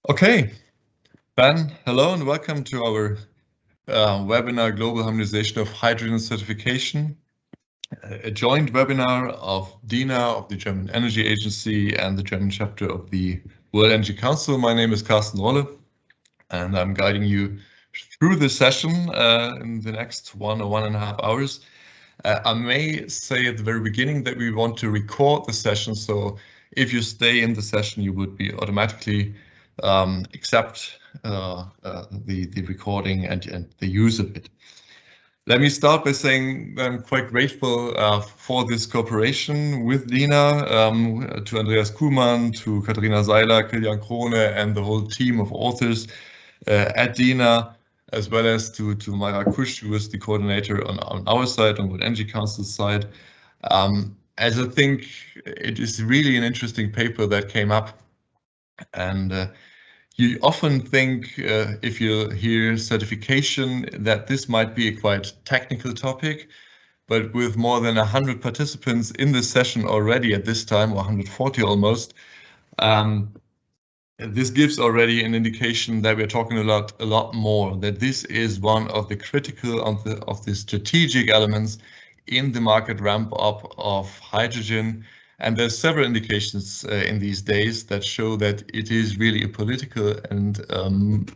Okay, Ben, hello and welcome to our webinar, Global Harmonization of Hydrogen Certification, a joint webinar of dena, of the German Energy Agency, and the German chapter of the World Energy Council. My name is Carsten Rolle, and I'm guiding you through this session in the next 1 or 1.5 hours. I may say at the very beginning that we want to record the session, so if you stay in the session, you would be automatically accept the recording and the use of it. Let me start by saying that I'm quite grateful for this cooperation with dena, to Andreas Kuhlmann, to Katharina Seiler, Kilian Krone, and the whole team of authors at dena, as well as to Mayra Kusch, who is the coordinator on our side, on World Energy Council's side. As I think it is really an interesting paper that came up, and you often think, if you hear certification, that this might be a quite technical topic, but with more than 100 participants in this session already at this time, or 140 almost, this gives already an indication that we're talking a lot more, that this is one of the critical of the strategic elements in the market ramp up of hydrogen. And there's several indications in these days that show that it is really a political and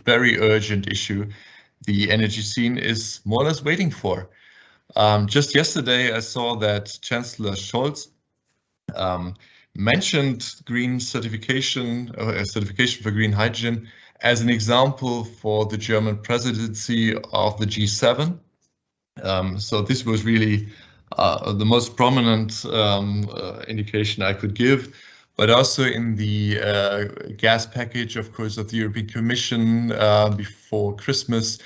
very urgent issue the energy scene is more or less waiting for. Just yesterday, I saw that Chancellor Scholz mentioned green certification, certification for green hydrogen, as an example for the German presidency of the G7. So this was really the most prominent indication I could give, but also in the gas package, of course, of the European Commission before Christmas,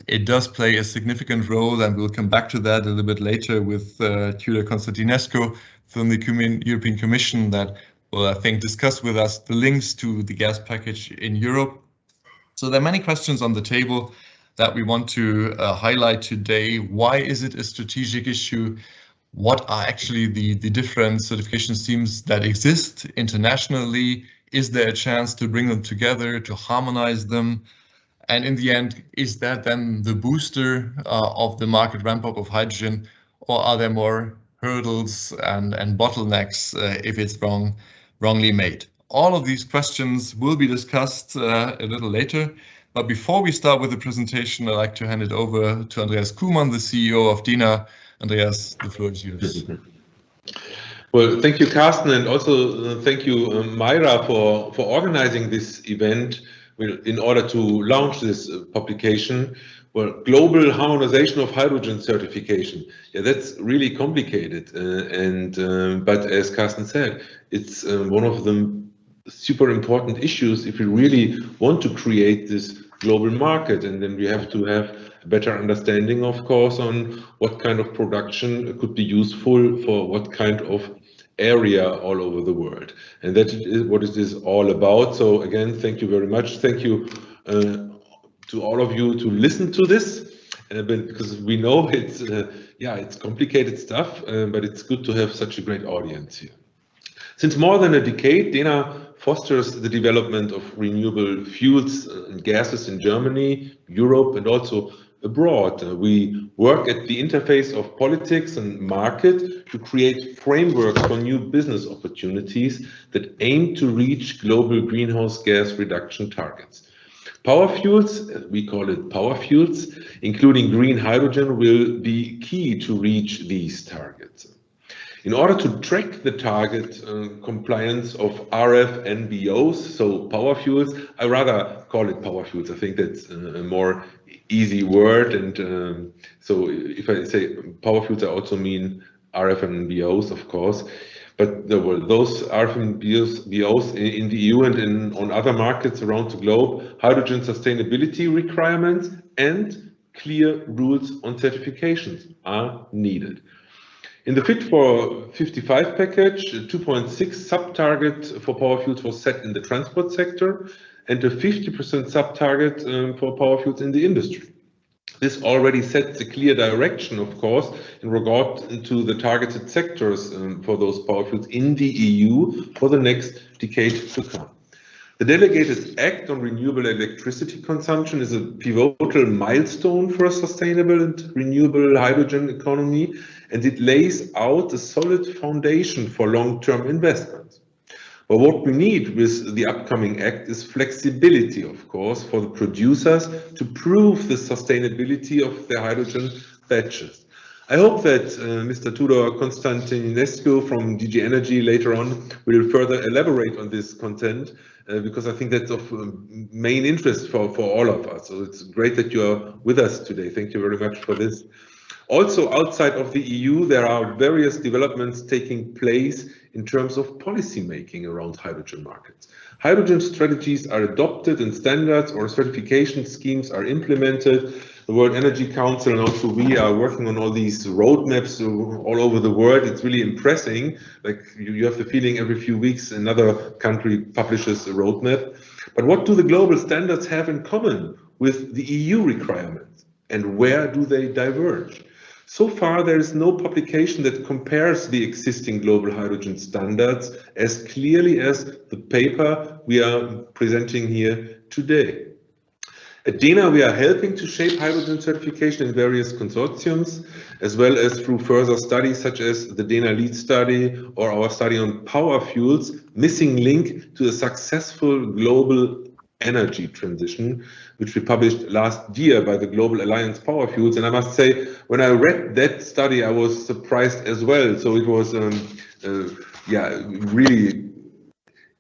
it does play a significant role, and we'll come back to that a little bit later with Tudor Constantinescu from the European Commission that will, I think, discuss with us the links to the gas package in Europe. So there are many questions on the table that we want to highlight today. Why is it a strategic issue? What are actually the different certification schemes that exist internationally? Is there a chance to bring them together, to harmonize them? And in the end, is that then the booster of the market ramp up of hydrogen, or are there more hurdles and bottlenecks if it's wrongly made? All of these questions will be discussed a little later. But before we start with the presentation, I'd like to hand it over to Andreas Kuhlmann, the CEO of dena. Andreas, the floor is yours. Well, thank you, Carsten, and also thank you, Mayra, for organizing this event in order to launch this publication. Well, Global Harmonization of Hydrogen Certification. Yeah, that's really complicated, but as Carsten said, it's one of the super important issues if we really want to create this global market, and then we have to have a better understanding, of course, on what kind of production could be useful for what kind of area all over the world, and that is what it is all about. So again, thank you very much. Thank you to all of you to listen to this, because we know it's it's complicated stuff, but it's good to have such a great audience here. Since more than a decade, dena fosters the development of renewable fuels and gases in Germany, Europe, and also abroad. We work at the interface of politics and market to create frameworks for new business opportunities that aim to reach global greenhouse gas reduction targets. Power fuels, we call it power fuels, including green hydrogen, will be key to reach these targets. In order to track the target compliance of RFNBOs, so power fuels, I rather call it power fuels. I think that's a more easy word, and so if I say power fuels, I also mean RFNBOs, of course. But there were those RFNBOs in the EU and on other markets around the globe, hydrogen sustainability requirements and clear rules on certifications are needed. In the Fit for 55 package, a 2.6 sub-target for power fuels was set in the transport sector and a 50% sub-target for power fuels in the industry. This already sets a clear direction, of course, in regard to the targeted sectors for those power fuels in the EU for the next decade to come. The Delegated Act on Renewable Electricity Consumption is a pivotal milestone for a sustainable and renewable hydrogen economy, and it lays out a solid foundation for long-term investment. But what we need with the upcoming act is flexibility, of course, for the producers to prove the sustainability of their hydrogen batches. I hope that Mr. Tudor Constantinescu from DG Energy later on will further elaborate on this content, because I think that's of main interest for all of us. So it's great that you are with us today. Thank you very much for this. Also, outside of the EU, there are various developments taking place in terms of policy making around hydrogen markets. Hydrogen strategies are adopted and standards or certification schemes are implemented. The World Energy Council and also we are working on all these roadmaps all over the world. It's really impressive. Like you have the feeling every few weeks another country publishes a roadmap. But what do the global standards have in common with the EU requirements? And where do they diverge? So far, there is no publication that compares the existing global hydrogen standards as clearly as the paper we are presenting here today. At dena, we are helping to shape hydrogen certification in various consortiums, as well as through further studies such as the dena LEAD study or our study on power fuels, missing link to a successful global energy transition, which we published last year by the Global Alliance Power Fuels. And I must say, when I read that study, I was surprised as well. So it was, really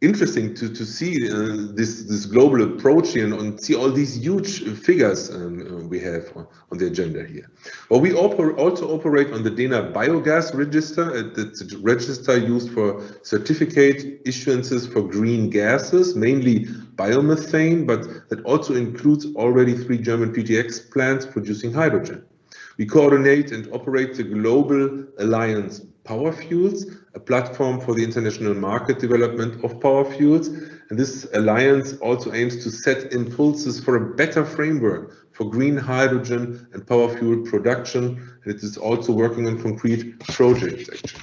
interesting to see this global approach here and see all these huge figures we have on the agenda here. Well, we also operate on the dena biogas register. It's a register used for certificate issuances for green gases, mainly biomethane, but that also includes already 3 German PTX plants producing hydrogen. We coordinate and operate the Global Alliance Power Fuels, a platform for the international market development of power fuels. And this alliance also aims to set impulses for a better framework for green hydrogen and power fuel production. And it is also working on concrete projects, actually.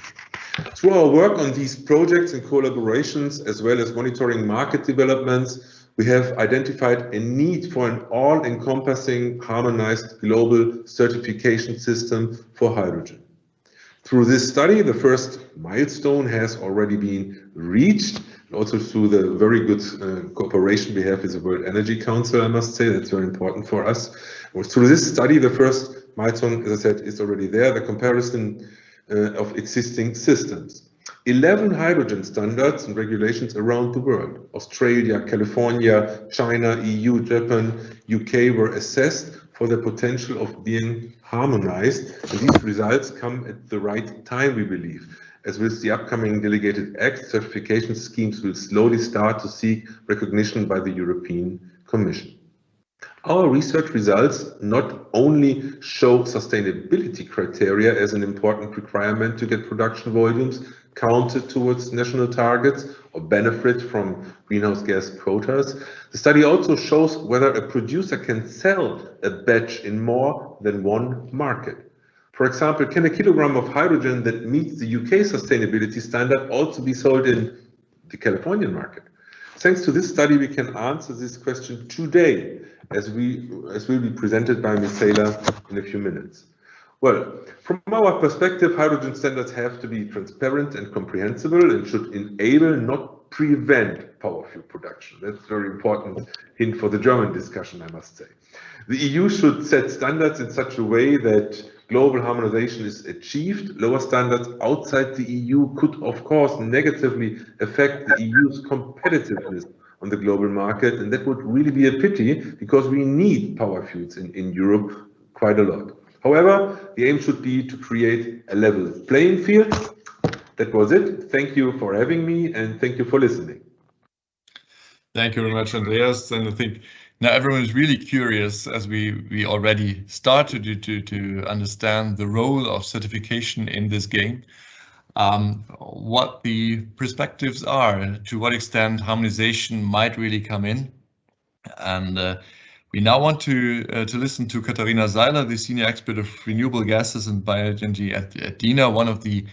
Through our work on these projects and collaborations, as well as monitoring market developments, we have identified a need for an all-encompassing, harmonized global certification system for hydrogen. Through this study, the first milestone has already been reached, and also through the very good cooperation we have with the World Energy Council, I must say, that's very important for us. Through this study, the first milestone, as I said, is already there, the comparison of existing systems. 11 hydrogen standards and regulations around the world, Australia, California, China, EU, Japan, UK, were assessed for the potential of being harmonized. And these results come at the right time, we believe. As with the upcoming Delegated Act, certification schemes will slowly start to seek recognition by the European Commission. Our research results not only show sustainability criteria as an important requirement to get production volumes counted towards national targets or benefit from greenhouse gas quotas. The study also shows whether a producer can sell a batch in more than one market. For example, can a kilogram of hydrogen that meets the UK sustainability standard also be sold in the Californian market? Thanks to this study, we can answer this question today, as will be presented by Ms. Saylor in a few minutes. Well, from our perspective, hydrogen standards have to be transparent and comprehensible and should enable, not prevent, power fuel production. That's a very important hint for the German discussion, I must say. The EU should set standards in such a way that global harmonization is achieved. Lower standards outside the EU could, of course, negatively affect the EU's competitiveness on the global market, and that would really be a pity because we need power fuels in Europe quite a lot. However, the aim should be to create a level playing field. That was it. Thank you for having me and thank you for listening. Thank you very much, Andreas. And I think now everyone is really curious, as we already started to understand the role of certification in this game, what the perspectives are, to what extent harmonization might really come in. And we now want to listen to Katharina Seiler, the senior expert of renewable gases and bioenergy at dena, one of the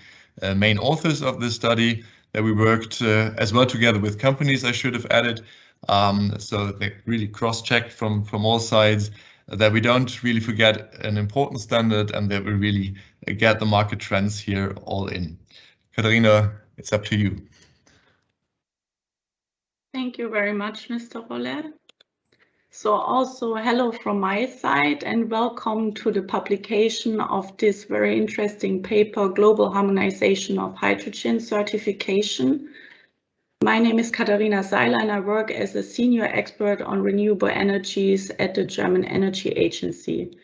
main authors of this study that we worked as well together with companies, I should have added, So they really cross-checked from all sides, that we don't really forget an important standard and that we really get the market trends here all in. Katharina, it's up to you. Thank you very much, Mr. Roller. So also hello from my side and welcome to the publication of this very interesting paper, Global Harmonization of Hydrogen Certification. My name is Katharina Seiler and I work as a senior expert on renewable energies at the German Energy Agency.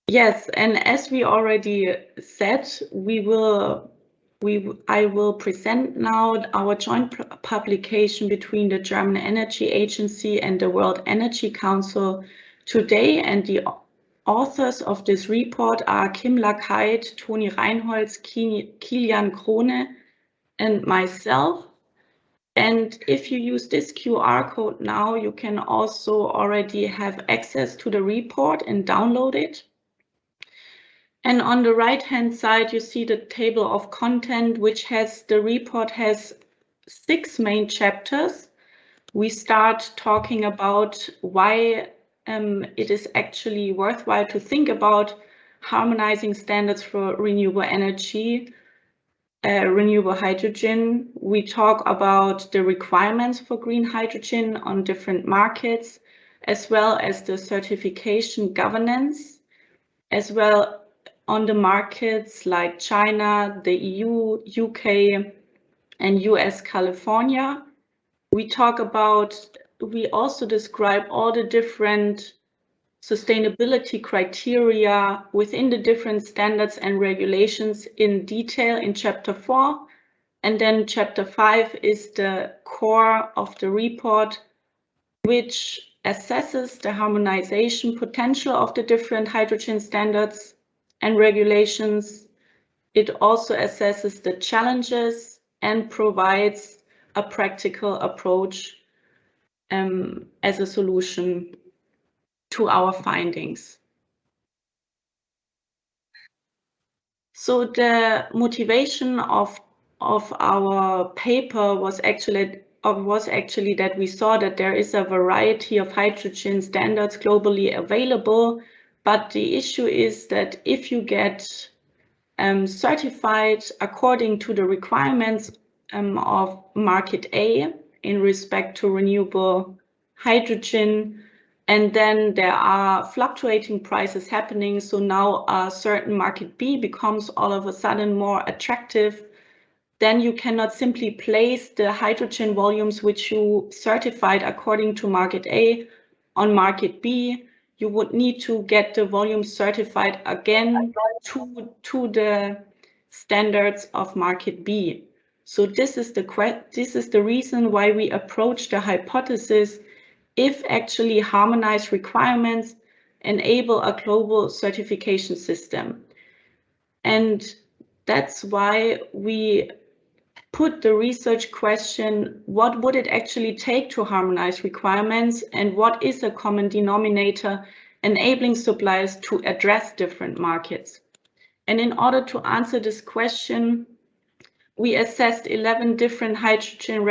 Yes, and as we already said, I will present now our joint publication between the German Energy Agency and the World Energy Council today, and the authors of this report are Kim Lackheit, Toni Reinholz, Kilian Krone, and myself. And if you use this QR code now, you can also already have access to the report and download it. And on the right-hand side, you see the table of content, which the report has 6 main chapters. We start talking about why it is actually worthwhile to think about harmonizing standards for renewable energy, renewable hydrogen. We talk about the requirements for green hydrogen on different markets, as well as the certification governance, as well on the markets like China, the EU, UK, and US California. We also describe all the different sustainability criteria within the different standards and regulations in detail in chapter 4. And then chapter 5 is the core of the report, which assesses the harmonization potential of the different hydrogen standards and regulations. It also assesses the challenges and provides a practical approach as a solution to our findings. So the motivation of our paper was actually that we saw that there is a variety of hydrogen standards globally available, but the issue is that if you get certified according to the requirements of market A in respect to renewable hydrogen, and then there are fluctuating prices happening. So now a certain market B becomes all of a sudden more attractive. Then you cannot simply place the hydrogen volumes which you certified according to market A on market B. You would need to get the volumes certified again to the standards of market B. So this is the reason why we approach the hypothesis if actually harmonized requirements enable a global certification system. And that's why we put the research question, what would it actually take to harmonize requirements, and what is a common denominator enabling suppliers to address different markets? And in order to answer this question, we assessed 11 different hydrogen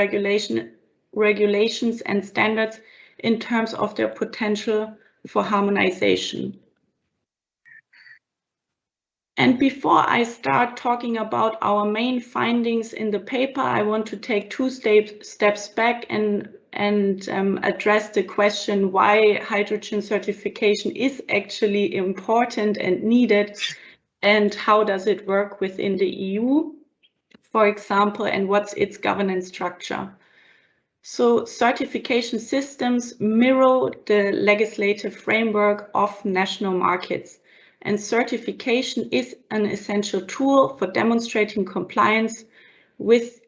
regulations and standards in terms of their potential for harmonization. And before I start talking about our main findings in the paper, I want to take 2 steps back and address the question why hydrogen certification is actually important and needed, and how does it work within the EU, for example, and what's its governance structure. So certification systems mirror the legislative framework of national markets, and certification is an essential tool for demonstrating compliance with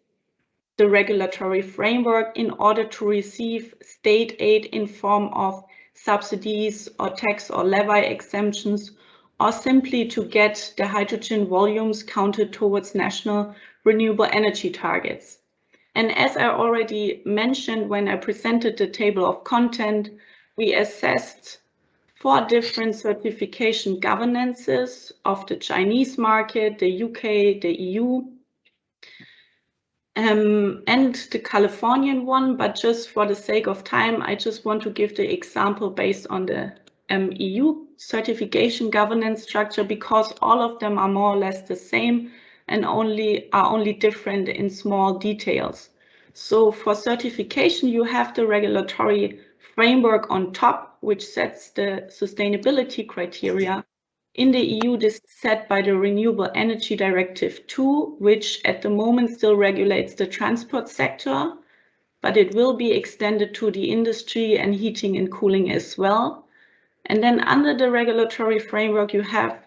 the regulatory framework in order to receive state aid in form of subsidies or tax or levy exemptions, or simply to get the hydrogen volumes counted towards national renewable energy targets. And as I already mentioned when I presented the table of content, we assessed 4 different certification governances of the Chinese market, the UK, the EU. and the Californian one, but just for the sake of time, I just want to give the example based on the EU certification governance structure, because all of them are more or less the same and only different in small details. So for certification, you have the regulatory framework on top, which sets the sustainability criteria. In the EU, this is set by the Renewable Energy Directive 2, which at the moment still regulates the transport sector, but it will be extended to the industry and heating and cooling as well. And then under the regulatory framework, you have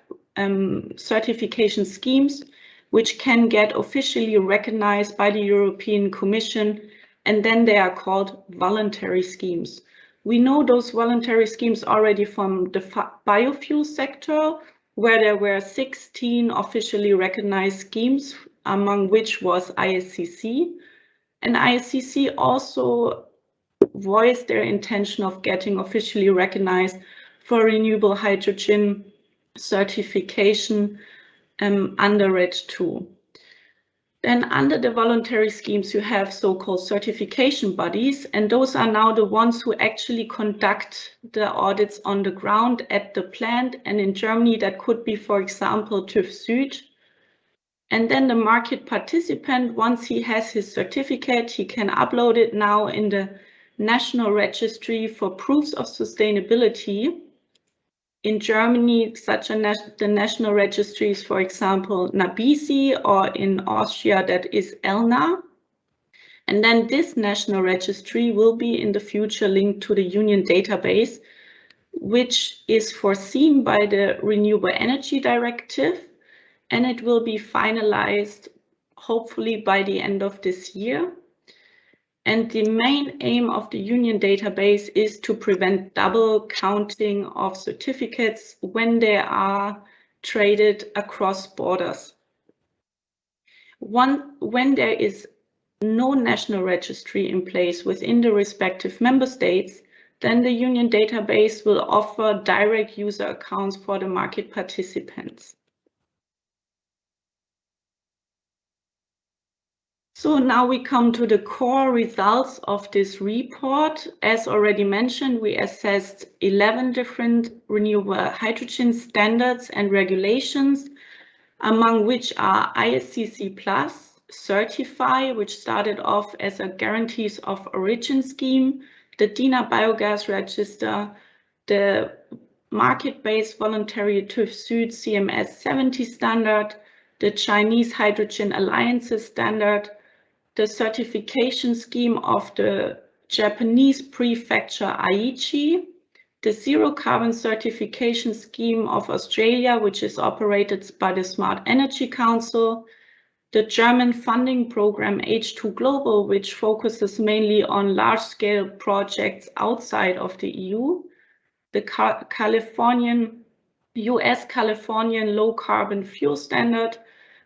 certification schemes, which can get officially recognized by the European Commission, and then they are called voluntary schemes. We know those voluntary schemes already from the biofuel sector, where there were 16 officially recognized schemes, among which was ISCC. And ISCC also voiced their intention of getting officially recognized for renewable hydrogen certification under RED 2. Then under the voluntary schemes, you have so-called certification bodies, and those are now the ones who actually conduct the audits on the ground at the plant. And in Germany, that could be, for example, TÜV Süd. And then the market participant, once he has his certificate, he can upload it now in the National Registry for Proofs of Sustainability. In Germany, the national registries, for example, NABISI, or in Austria, that is ELNA. And then this national registry will be in the future linked to the Union database, which is foreseen by the Renewable Energy Directive, and it will be finalized hopefully by the end of this year. And the main aim of the Union database is to prevent double counting of certificates when they are traded across borders. When there is no national registry in place within the respective member states, then the Union database will offer direct user accounts for the market participants. So now we come to the core results of this report. As already mentioned, we assessed 11 different renewable hydrogen standards and regulations, among which are ISCC Plus, Certify, which started off as a guarantees of origin scheme, the dena biogas register, the market-based voluntary TÜV Süd CMS 70 standard, the Chinese Hydrogen Alliances standard, the certification scheme of the Japanese prefecture Aichi, the zero carbon certification scheme of Australia, which is operated by the Smart Energy Council, the German funding program H2 Global, which focuses mainly on large-scale projects outside of the EU, the US Californian low carbon fuel standard,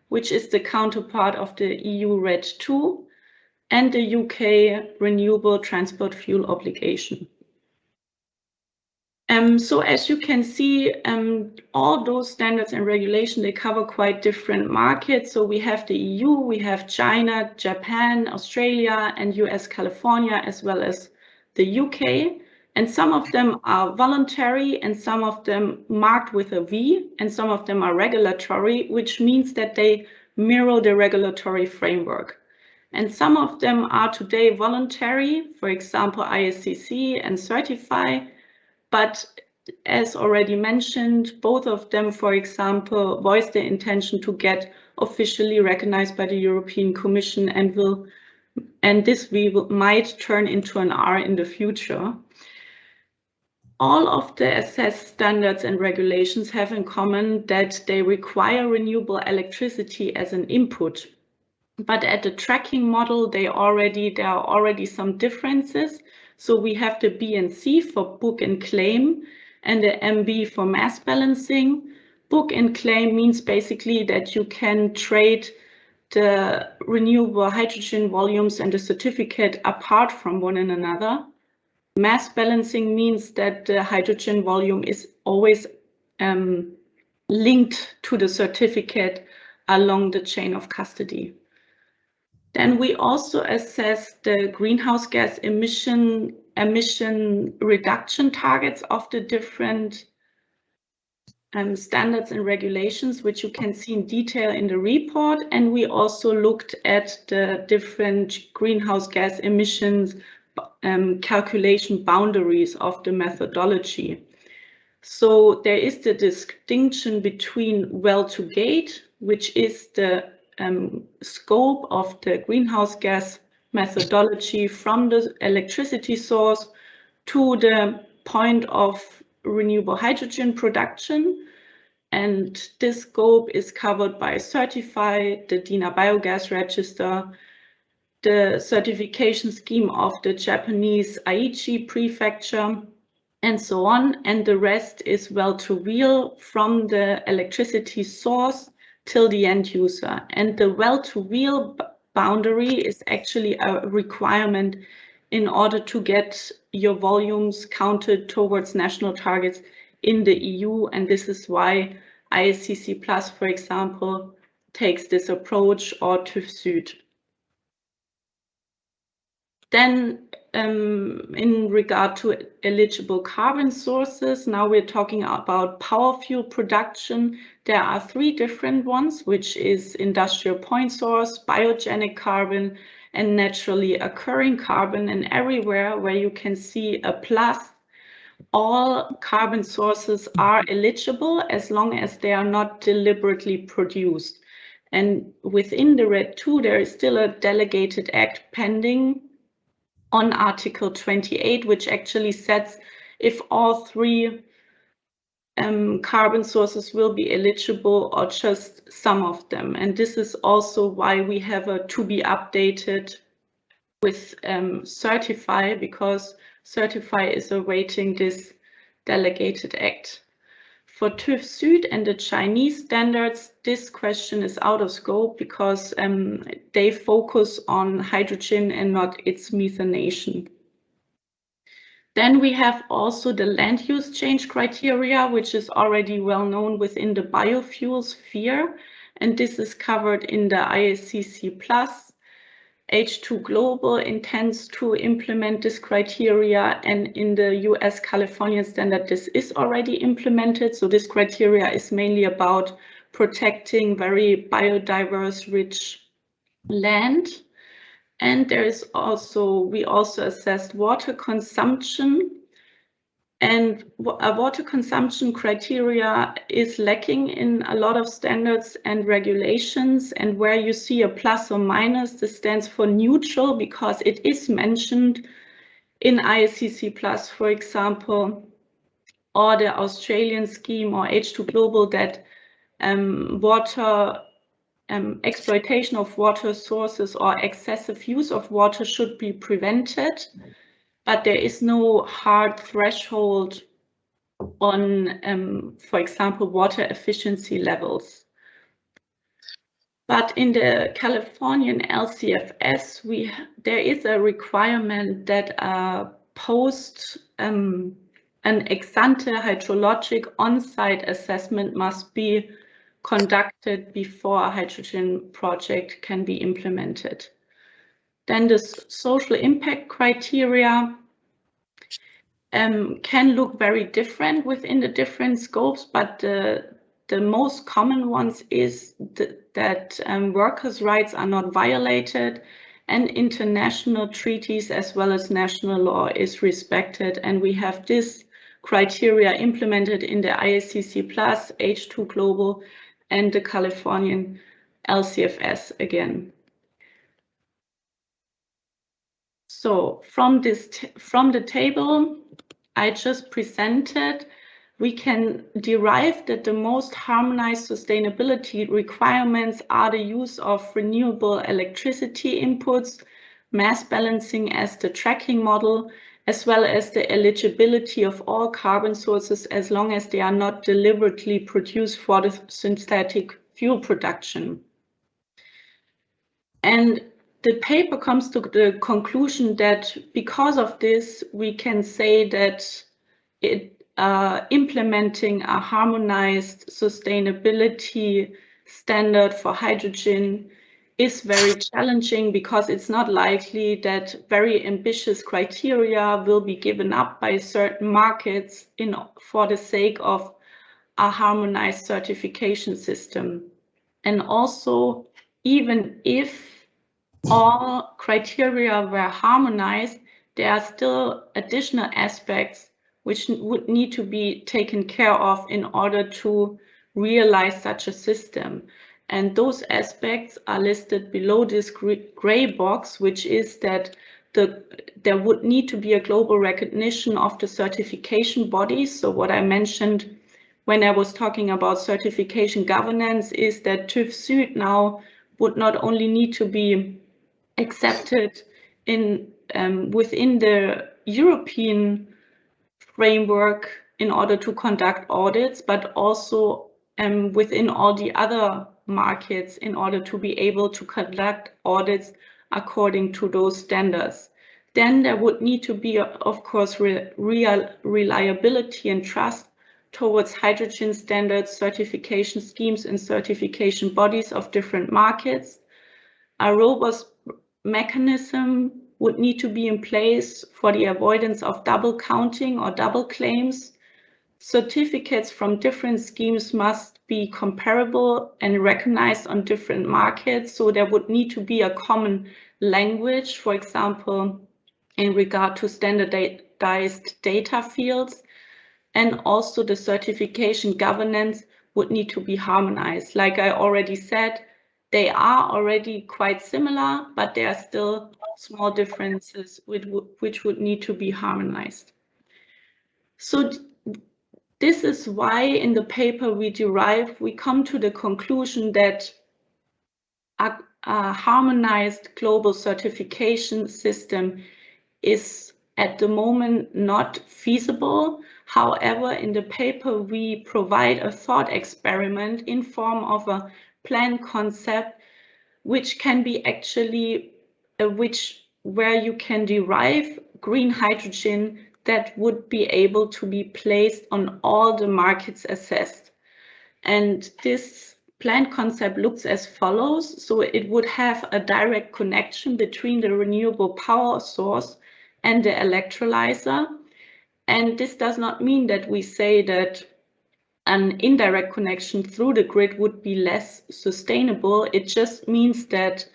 which is the counterpart of the EU RED 2, and the UK renewable transport fuel obligation. So as you can see, all those standards and regulations, they cover quite different markets. So we have the EU, we have China, Japan, Australia, and US California, as well as the UK. And some of them are voluntary, and some of them marked with a V, and some of them are regulatory, which means that they mirror the regulatory framework. And some of them are today voluntary, for example, ISCC and Certify. But as already mentioned, both of them, for example, voiced their intention to get officially recognized by the European Commission, and this V might turn into an R in the future. All of the assessed standards and regulations have in common that they require renewable electricity as an input. But at the tracking model, there are already some differences. So we have the B and C for book and claim, and the MB for mass balancing. Book and claim means basically that you can trade the renewable hydrogen volumes and the certificate apart from one another. Mass balancing means that the hydrogen volume is always linked to the certificate along the chain of custody. Then we also assess the greenhouse gas emission reduction targets of the different standards and regulations, which you can see in detail in the report. And we also looked at the different greenhouse gas emissions calculation boundaries of the methodology. So there is the distinction between well to gate, which is the scope of the greenhouse gas methodology from the electricity source to the point of renewable hydrogen production. And this scope is covered by Certify, the dena biogas register, the certification scheme of the Japanese Aichi prefecture, and so on. And the rest is well to wheel from the electricity source till the end user. And the well to wheel boundary is actually a requirement in order to get your volumes counted towards national targets in the EU. And this is why ISCC Plus, for example, takes this approach, or TÜV Süd. Then in regard to eligible carbon sources, now we're talking about power fuel production. There are 3 different ones, which is industrial point source, biogenic carbon, and naturally occurring carbon. And everywhere where you can see a plus, all carbon sources are eligible as long as they are not deliberately produced. And within the RED II, there is still a delegated act pending on Article 28, which actually sets if all 3 carbon sources will be eligible or just some of them. And this is also why we have a to be updated with Certify, because Certify is awaiting this delegated act. For TÜV Süd and the Chinese standards, this question is out of scope because they focus on hydrogen and not its methanation. Then we have also the land use change criteria, which is already well known within the biofuel sphere. And this is covered in the ISCC Plus. H2 Global intends to implement this criteria, and in the US Californian standard, this is already implemented. So this criteria is mainly about protecting very biodiverse, rich land. And there is also, we also assessed water consumption, and a water consumption criteria is lacking in a lot of standards and regulations. And where you see a plus or minus, this stands for neutral, because it is mentioned in ISCC Plus, for example, or the Australian scheme or H2 Global, that water exploitation of water sources or excessive use of water should be prevented, but there is no hard threshold on, for example, water efficiency levels. But in the Californian LCFS, there is a requirement that post an ex-ante hydrologic on-site assessment must be conducted before a hydrogen project can be implemented. Then the social impact criteria can look very different within the different scopes, but the most common ones is that workers' rights are not violated, and international treaties as well as national law is respected. And we have this criteria implemented in the ISCC Plus, H2 Global, and the Californian LCFS again. So from the table I just presented, we can derive that the most harmonized sustainability requirements are the use of renewable electricity inputs, mass balancing as the tracking model, as well as the eligibility of all carbon sources as long as they are not deliberately produced for the synthetic fuel production. And the paper comes to the conclusion that because of this, we can say that implementing a harmonized sustainability standard for hydrogen is very challenging because it's not likely that very ambitious criteria will be given up by certain markets for the sake of a harmonized certification system. And also, even if all criteria were harmonized, there are still additional aspects which would need to be taken care of in order to realize such a system. And those aspects are listed below this gray box, which is that there would need to be a global recognition of the certification bodies. So what I mentioned when I was talking about certification governance is that TÜV Süd now would not only need to be accepted within the European framework in order to conduct audits, but also within all the other markets in order to be able to conduct audits according to those standards. Then there would need to be, of course, real reliability and trust towards hydrogen standards, certification schemes, and certification bodies of different markets. A robust mechanism would need to be in place for the avoidance of double counting or double claims. Certificates from different schemes must be comparable and recognized on different markets. So there would need to be a common language, for example, in regard to standardized data fields. And also the certification governance would need to be harmonized. Like I already said, they are already quite similar, but there are still small differences which would need to be harmonized. So this is why in the paper we come to the conclusion that a harmonized global certification system is at the moment not feasible. However, in the paper we provide a thought experiment in form of a plan concept, which can be actually where you can derive green hydrogen that would be able to be placed on all the markets assessed. And this plan concept looks as follows. So it would have a direct connection between the renewable power source and the electrolyzer. And this does not mean that we say that an indirect connection through the grid would be less sustainable. It just means that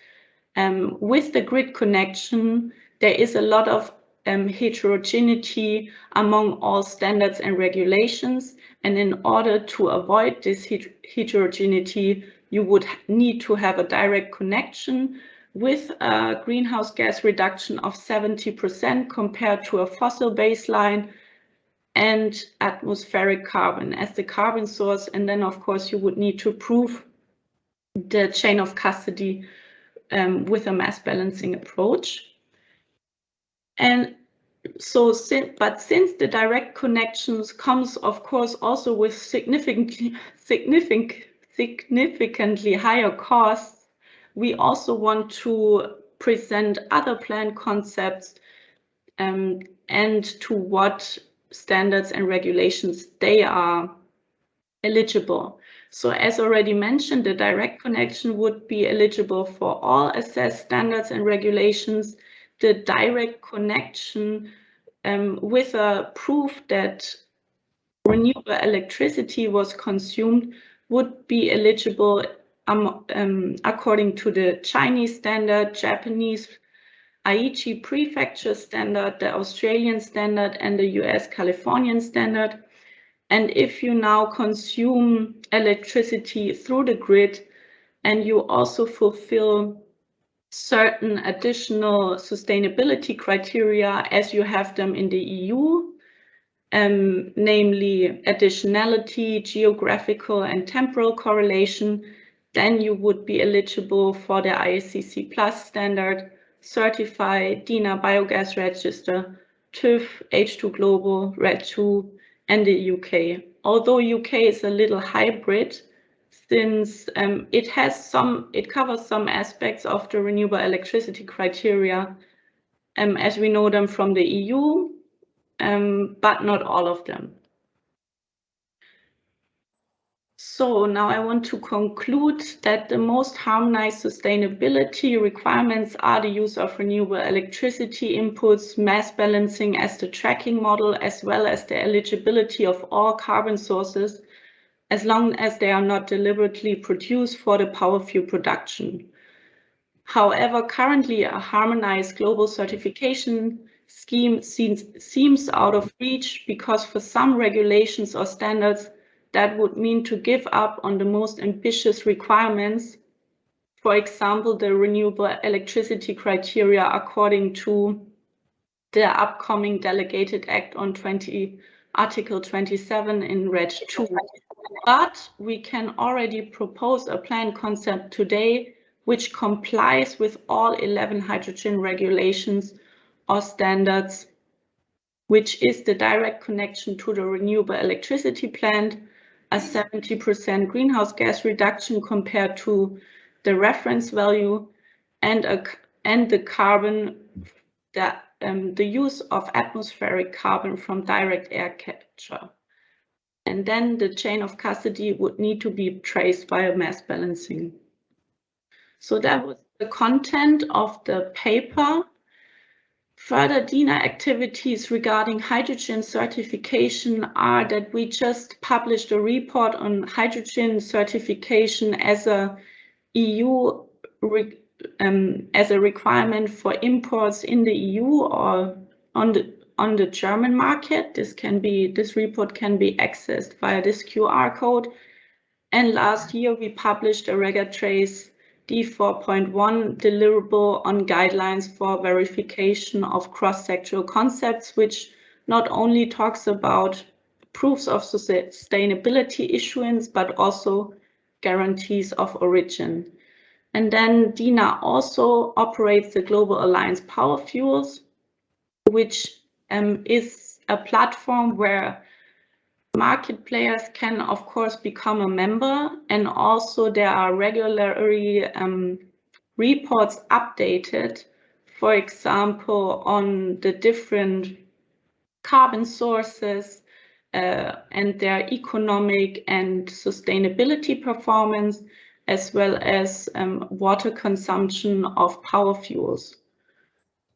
with the grid connection, there is a lot of heterogeneity among all standards and regulations. And in order to avoid this heterogeneity, you would need to have a direct connection with a greenhouse gas reduction of 70% compared to a fossil baseline, and atmospheric carbon as the carbon source. And then, of course, you would need to prove the chain of custody with a mass balancing approach. And so, since the direct connections comes, of course, also with significantly higher costs, we also want to present other plan concepts and to what standards and regulations they are eligible. So as already mentioned, the direct connection would be eligible for all assessed standards and regulations. The direct connection with a proof that renewable electricity was consumed would be eligible according to the Chinese standard, Japanese Aichi prefecture standard, the Australian standard, and the US Californian standard. And if you now consume electricity through the grid and you also fulfill certain additional sustainability criteria as you have them in the EU, namely additionality, geographical and temporal correlation, then you would be eligible for the ISCC Plus standard, certify dena biogas register, TÜV, H2 Global, RED 2, and the UK. Although UK is a little hybrid, since it covers some aspects of the renewable electricity criteria as we know them from the EU, but not all of them. So now I want to conclude that the most harmonized sustainability requirements are the use of renewable electricity inputs, mass balancing as the tracking model, as well as the eligibility of all carbon sources, as long as they are not deliberately produced for the power fuel production. However, currently a harmonized global certification scheme seems out of reach because for some regulations or standards, that would mean to give up on the most ambitious requirements. For example, the renewable electricity criteria according to the upcoming Delegated Act on Article 27 in Reg 2. But we can already propose a plan concept today which complies with all 11 hydrogen regulations or standards, which is the direct connection to the renewable electricity plant, a 70% greenhouse gas reduction compared to the reference value, and the carbon, the use of atmospheric carbon from direct air capture. And then the chain of custody would need to be traced via mass balancing. So that was the content of the paper. Further dena activities regarding hydrogen certification are that we just published a report on hydrogen certification as a EU as a requirement for imports in the EU or on the German market. This report can be accessed via this QR code. And last year we published a RegATrace D4.1 deliverable on guidelines for verification of cross-sectoral concepts, which not only talks about proofs of sustainability issuance, but also guarantees of origin. And then dena also operates the Global Alliance Power Fuels, which is a platform where market players can, of course, become a member, and also there are regularly reports updated, for example, on the different carbon sources and their economic and sustainability performance, as well as water consumption of power fuels.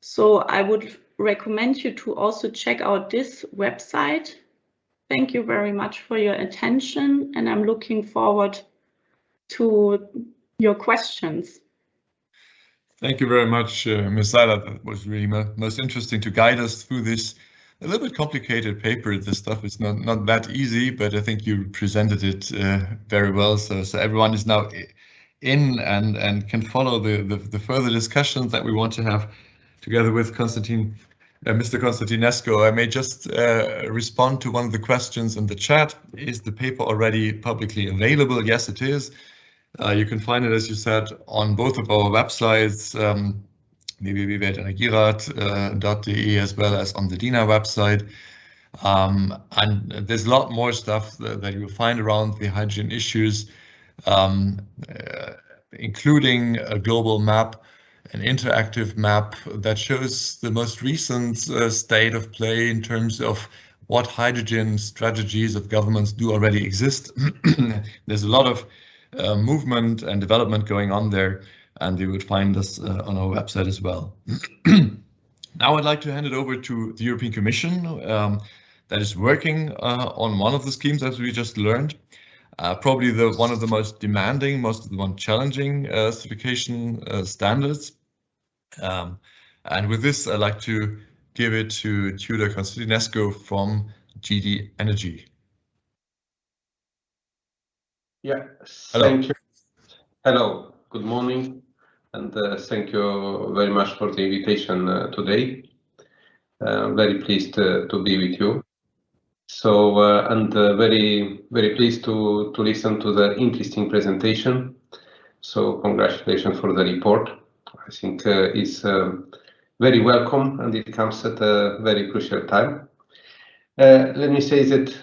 So I would recommend you to also check out this website. Thank you very much for your attention, and I'm looking forward to your questions. Thank you very much, Ms. Seiler. That was really most interesting to guide us through this a little bit complicated paper. This stuff is not that easy, but I think you presented it very well. So everyone is now in and can follow the further discussions that we want to have together with Mr. Constantinescu. I may just respond to one of the questions in the chat. Is the paper already publicly available? Yes, it is. You can find it, as you said, on both of our websites, www.energierat.de, as well as on the dena website. And there's a lot more stuff that you'll find around the hydrogen issues, including a global map, an interactive map that shows the most recent state of play in terms of what hydrogen strategies of governments do already exist. There's a lot of movement and development going on there, and you would find us on our website as well. Now I'd like to hand it over to the European Commission that is working on one of the schemes, as we just learned. Probably one of the most demanding, most of the most challenging certification standards. And with this, I'd like to give it to Tudor Constantinescu from GD Energy. Yeah, hello. Thank you. Hello, good morning, and thank you very much for the invitation today. Very pleased to be with you. So, and very pleased to listen to the interesting presentation. So, congratulations for the report. I think it's very welcome, and it comes at a very crucial time. Let me say that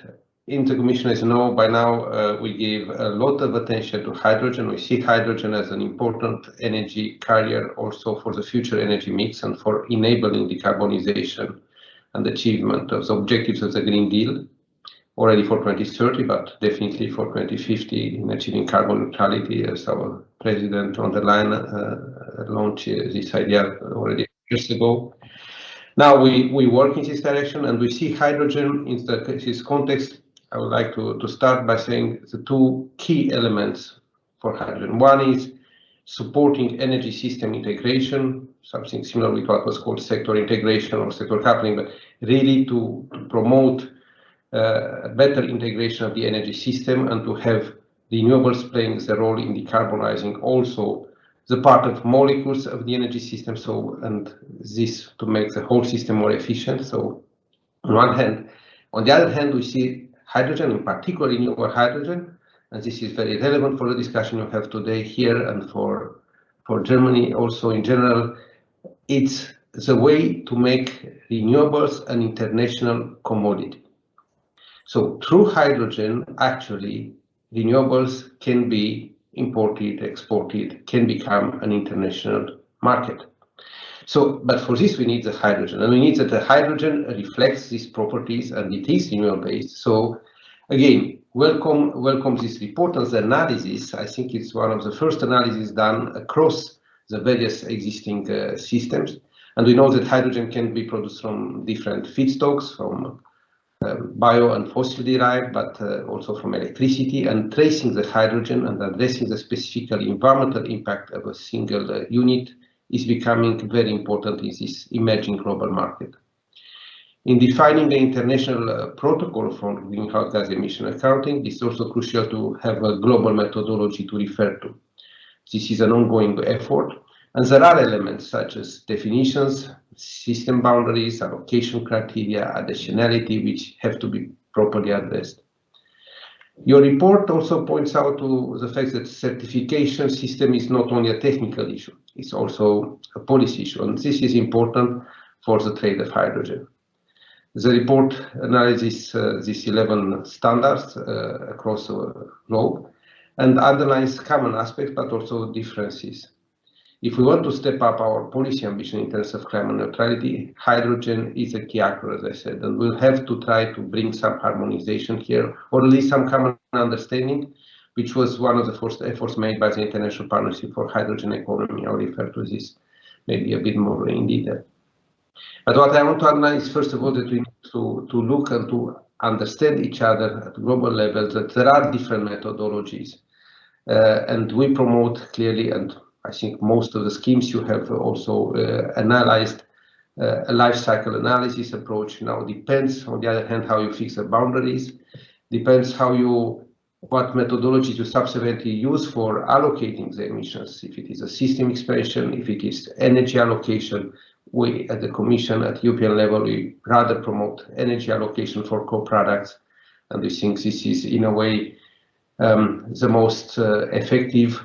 in the Commission, as you know, by now we give a lot of attention to hydrogen. We see hydrogen as an important energy carrier also for the future energy mix and for enabling decarbonization and achievement of the objectives of the Green Deal. already for 2030, but definitely for 2050 in achieving carbon neutrality, as our president on the line launched this idea already years ago. Now we work in this direction, and we see hydrogen in this context. I would like to start by saying the two key elements for hydrogen. One is supporting energy system integration, something similar with what was called sector integration or sector coupling, but really to promote better integration of the energy system and to have renewables playing the role in decarbonizing also the part of molecules of the energy system, and this to make the whole system more efficient. So on one hand, on the other hand, we see hydrogen, in particular renewable hydrogen, and this is very relevant for the discussion you have today here and for Germany also in general. It's the way to make renewables an international commodity. So through hydrogen, actually, renewables can be imported, exported, can become an international market. So, but for this we need the hydrogen, and we need that the hydrogen reflects these properties and it is renewable based. So again, welcome this report and the analysis. I think it's one of the first analyses done across the various existing systems. And we know that hydrogen can be produced from different feedstocks, from bio and fossil derived, but also from electricity, and tracing the hydrogen and addressing the specifically environmental impact of a single unit is becoming very important in this emerging global market. In defining the international protocol for greenhouse gas emission accounting, it's also crucial to have a global methodology to refer to. This is an ongoing effort, and there are elements such as definitions, system boundaries, allocation criteria, additionality, which have to be properly addressed. Your report also points out to the fact that certification system is not only a technical issue, it's also a policy issue, and this is important for the trade of hydrogen. The report analyzes these 11 standards across the globe and underlines common aspects, but also differences. If we want to step up our policy ambition in terms of climate neutrality, hydrogen is a key actor, as I said, and we'll have to try to bring some harmonization here, or at least some common understanding, which was one of the first efforts made by the International Partnership for Hydrogen Economy. I'll refer to this maybe a bit more in detail. But what I want to underline is, first of all, that we need to look and to understand each other at global level, that there are different methodologies, and we promote clearly, and I think most of the schemes you have also analyzed a life cycle analysis approach. Now depends, on the other hand, how you fix the boundaries, depends what methodology you subsequently use for allocating the emissions. If it is a system expansion, if it is energy allocation, we at the Commission at European level, we rather promote energy allocation for co-products, and we think this is in a way the most effective,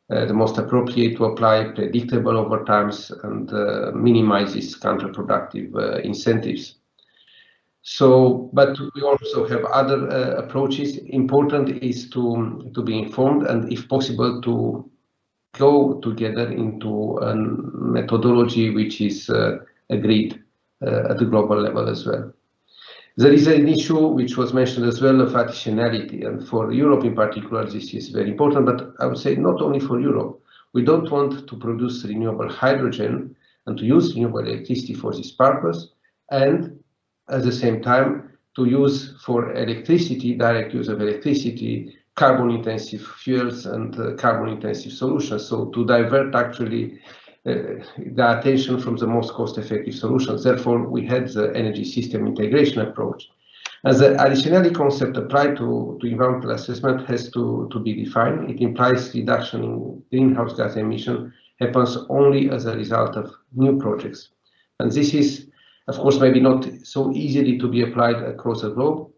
the most appropriate to apply, predictable over times, and minimizes counterproductive incentives. So, but we also have other approaches. Important is to be informed and, if possible, to go together into a methodology which is agreed at the global level as well. There is an issue which was mentioned as well of additionality, and for Europe in particular this is very important, but I would say not only for Europe. We don't want to produce renewable hydrogen and to use renewable electricity for this purpose, and at the same time to use for electricity, direct use of electricity, carbon intensive fuels and carbon intensive solutions. So to divert actually the attention from the most cost-effective solutions. Therefore, we had the energy system integration approach. As the additionality concept applied to environmental assessment has to be defined, it implies reduction in greenhouse gas emission happens only as a result of new projects. And this is, of course, maybe not so easily to be applied across the globe,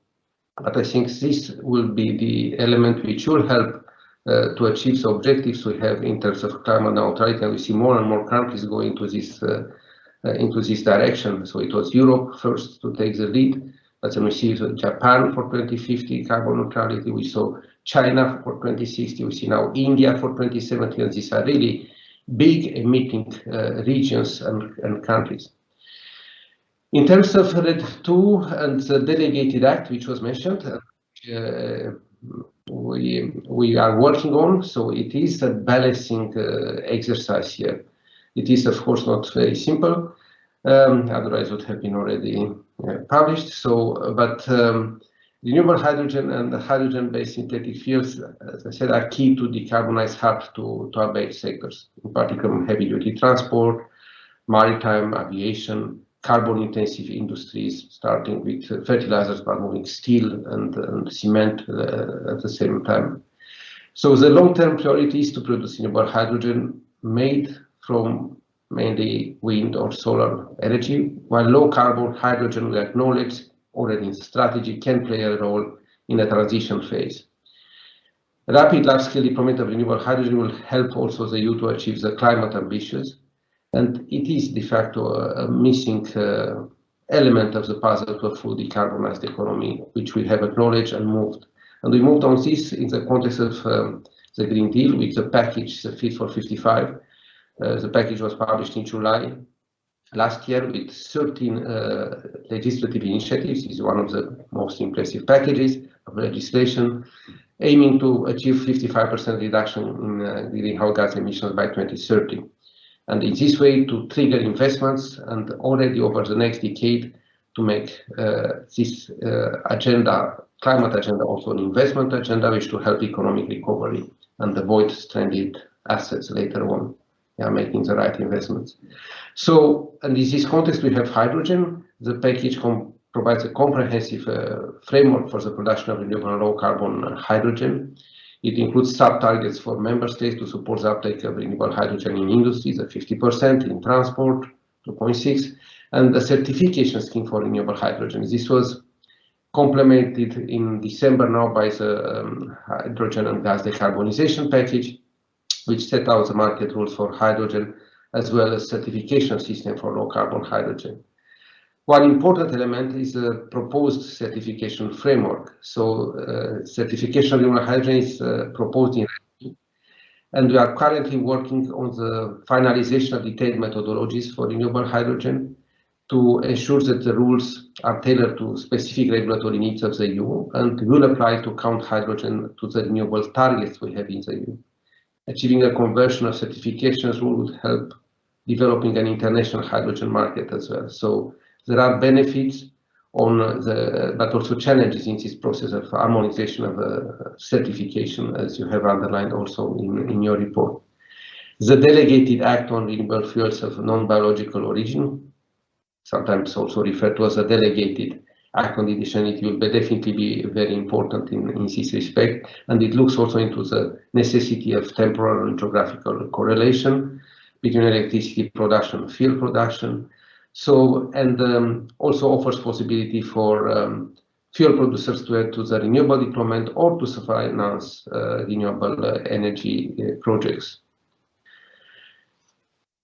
but I think this will be the element which will help to achieve the objectives we have in terms of climate neutrality, and we see more and more countries going into this direction. So it was Europe first to take the lead, but then we see Japan for 2050 carbon neutrality. We saw China for 2060. We see now India for 2070, and these are really big emitting regions and countries. In terms of RED II and the delegated act, which was mentioned, we are working on, so it is a balancing exercise here. It is, of course, not very simple, otherwise it would have been already published. So, but renewable hydrogen and the hydrogen-based synthetic fuels, as I said, are key to decarbonize hard to abate sectors, in particular heavy-duty transport, maritime, aviation, carbon-intensive industries, starting with fertilizers, but moving steel and cement at the same time. So the long-term priority is to produce renewable hydrogen made from mainly wind or solar energy, while low-carbon hydrogen, we acknowledge already in strategy, can play a role in the transition phase. Rapid large-scale deployment of renewable hydrogen will help also the EU to achieve the climate ambitions. And it is de facto a missing element of the puzzle to a full decarbonized economy, which we have acknowledged and moved. And we moved on this in the context of the Green Deal with the package, the Fit for 55. The package was published in July last year with 13 legislative initiatives. It's one of the most impressive packages of legislation, aiming to achieve 55% reduction in greenhouse gas emissions by 2030. And in this way to trigger investments and already over the next decade to make this agenda, climate agenda, also an investment agenda, which to help economic recovery and avoid stranded assets later on, making the right investments. So, and in this context, we have hydrogen. The package provides a comprehensive framework for the production of renewable and low carbon hydrogen. It includes sub-targets for member states to support the uptake of renewable hydrogen in industries at 50%, in transport 2.6%, and the certification scheme for renewable hydrogen. This was complemented in December now by the hydrogen and gas decarbonization package, which set out the market rules for hydrogen as well as certification system for low carbon hydrogen. One important element is the proposed certification framework. So certification of renewable hydrogen is proposed in, and we are currently working on the finalization of detailed methodologies for renewable hydrogen to ensure that the rules are tailored to specific regulatory needs of the EU and will apply to count hydrogen to the renewable targets we have in the EU. Achieving a conversion of certifications rule would help developing an international hydrogen market as well. So there are benefits on but also challenges in this process of harmonization of certification, as you have underlined also in your report. The delegated act on renewable fuels of non-biological origin, sometimes also referred to as a delegated act on additionality, will definitely be very important in this respect. And it looks also into the necessity of temporal and geographical correlation between electricity production and fuel production. So, and also offers possibility for fuel producers to add to the renewable deployment or to finance renewable energy projects.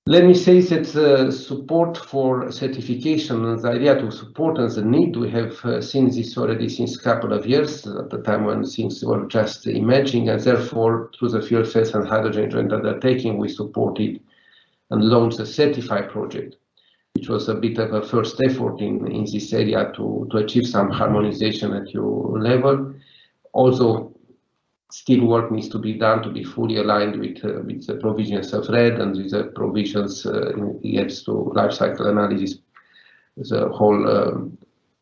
Let me say that support for certification and the idea to support and the need, we have seen this already since a couple of years, at the time when things were just emerging, and therefore through the fuel cells and hydrogen joint undertaking, we supported and launched a Certify project, which was a bit of a first effort in this area to achieve some harmonization at EU level. Also, still work needs to be done to be fully aligned with the provisions of RED and with the provisions in regards to life cycle analysis, the whole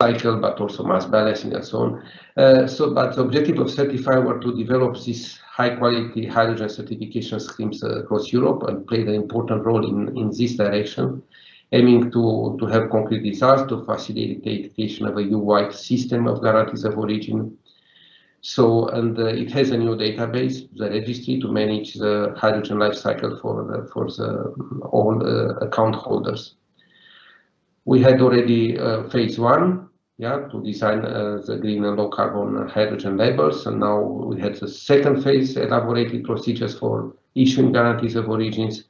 cycle, but also mass balancing and so on. But the objective of Certify were to develop these high-quality hydrogen certification schemes across Europe and played an important role in this direction, aiming to have concrete results to facilitate the creation of a EU-wide system of guarantees of origin. So, and it has a new database, the registry, to manage the hydrogen life cycle for all account holders. We had already phase one, to design the green and low carbon hydrogen labels, and now we had the second phase, elaborated procedures for issuing guarantees of origins.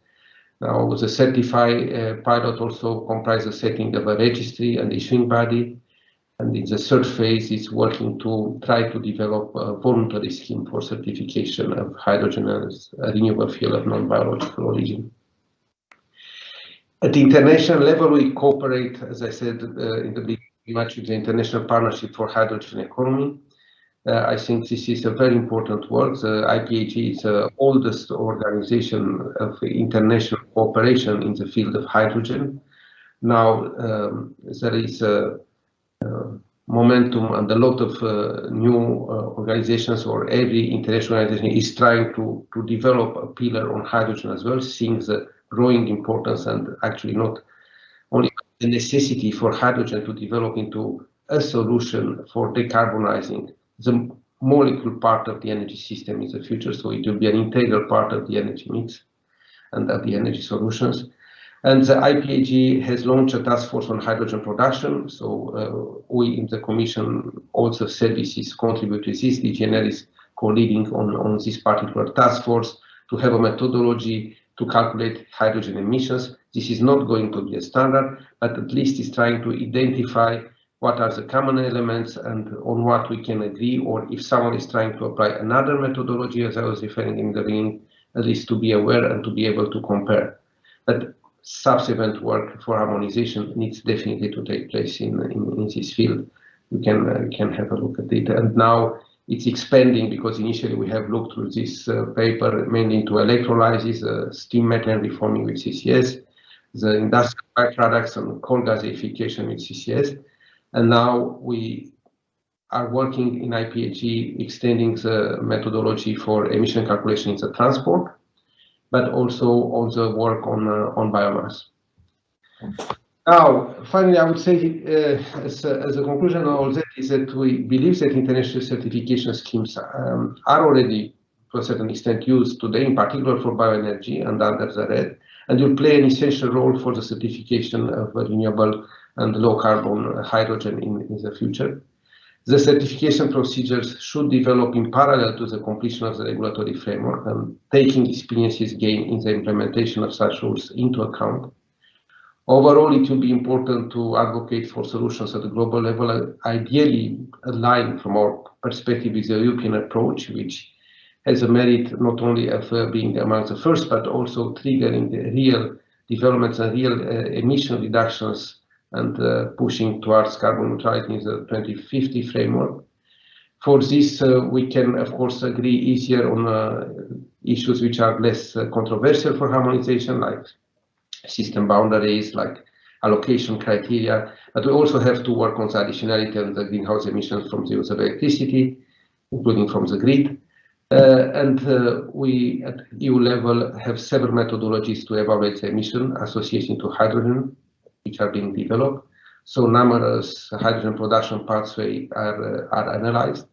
Now the Certify pilot also comprises the setting of a registry and issuing body. And in the third phase, it's working to try to develop a voluntary scheme for certification of hydrogen as a renewable fuel of non-biological origin. At the international level, we cooperate, as I said in the beginning, much with the International Partnership for Hydrogen Economy. I think this is a very important work. The IPHE is the oldest organization of international cooperation in the field of hydrogen. Now there is a momentum and a lot of new organizations, or every international organization is trying to develop a pillar on hydrogen as well, seeing the growing importance and actually not only the necessity for hydrogen to develop into a solution for decarbonizing the molecule part of the energy system in the future. So it will be an integral part of the energy mix and of the energy solutions. And the IPHE has launched a task force on hydrogen production. So we in the Commission also services contribute to this. DGNR is co-leading on this particular task force to have a methodology to calculate hydrogen emissions. This is not going to be a standard, but at least is trying to identify what are the common elements and on what we can agree, or if someone is trying to apply another methodology, as I was referring in the beginning, at least to be aware and to be able to compare. But subsequent work for harmonization needs definitely to take place in this field. You can have a look at it. And now it's expanding, because initially we have looked through this paper mainly into electrolysis, steam methane reforming with CCS, the industrial byproducts and coal gasification with CCS. And now we are working in IPHE extending the methodology for emission calculation in the transport, but also all the work on biomass. Now, finally, I would say as a conclusion of all that is that we believe that international certification schemes are already, to a certain extent, used today, in particular for bioenergy and under the RED, and will play an essential role for the certification of renewable and low-carbon hydrogen in the future. The certification procedures should develop in parallel to the completion of the regulatory framework, and taking experiences gained in the implementation of such rules into account. Overall, it will be important to advocate for solutions at the global level, ideally aligned from our perspective with the European approach, which has a merit not only of being among the first, but also triggering the real developments and real emission reductions and pushing towards carbon neutrality in the 2050 framework. For this, we can, of course, agree easier on issues which are less controversial for harmonization, like system boundaries, like allocation criteria, but we also have to work on the additionality and the greenhouse emissions from the use of electricity, including from the grid. We at EU level have several methodologies to evaluate the emission association to hydrogen, which are being developed. So numerous hydrogen production pathways are analyzed.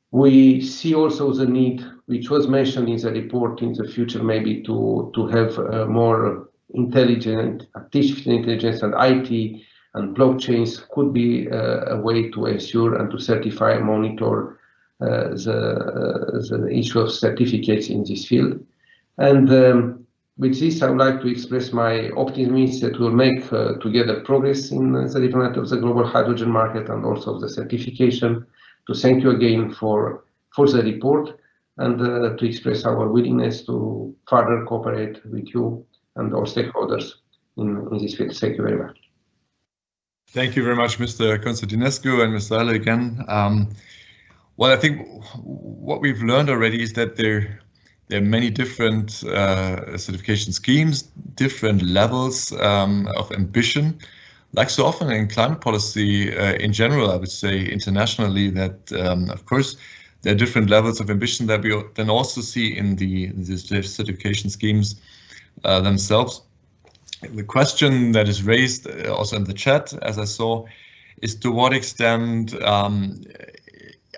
We see also the need, which was mentioned in the report, in the future maybe to have more intelligent, artificial intelligence and IT and blockchains could be a way to ensure and to certify and monitor the issue of certificates in this field. And with this, I would like to express my optimism that we'll make together progress in the development of the global hydrogen market and also of the certification. To thank you again for the report, and to express our willingness to further cooperate with you and our stakeholders in this field. Thank you very much. Thank you very much, Mr. Constantinescu and Mr. Salle again. Well, I think what we've learned already is that there are many different certification schemes, different levels of ambition. Like so often in climate policy in general, I would say internationally, that of course there are different levels of ambition that we then also see in the certification schemes themselves. The question that is raised also in the chat, as I saw, is to what extent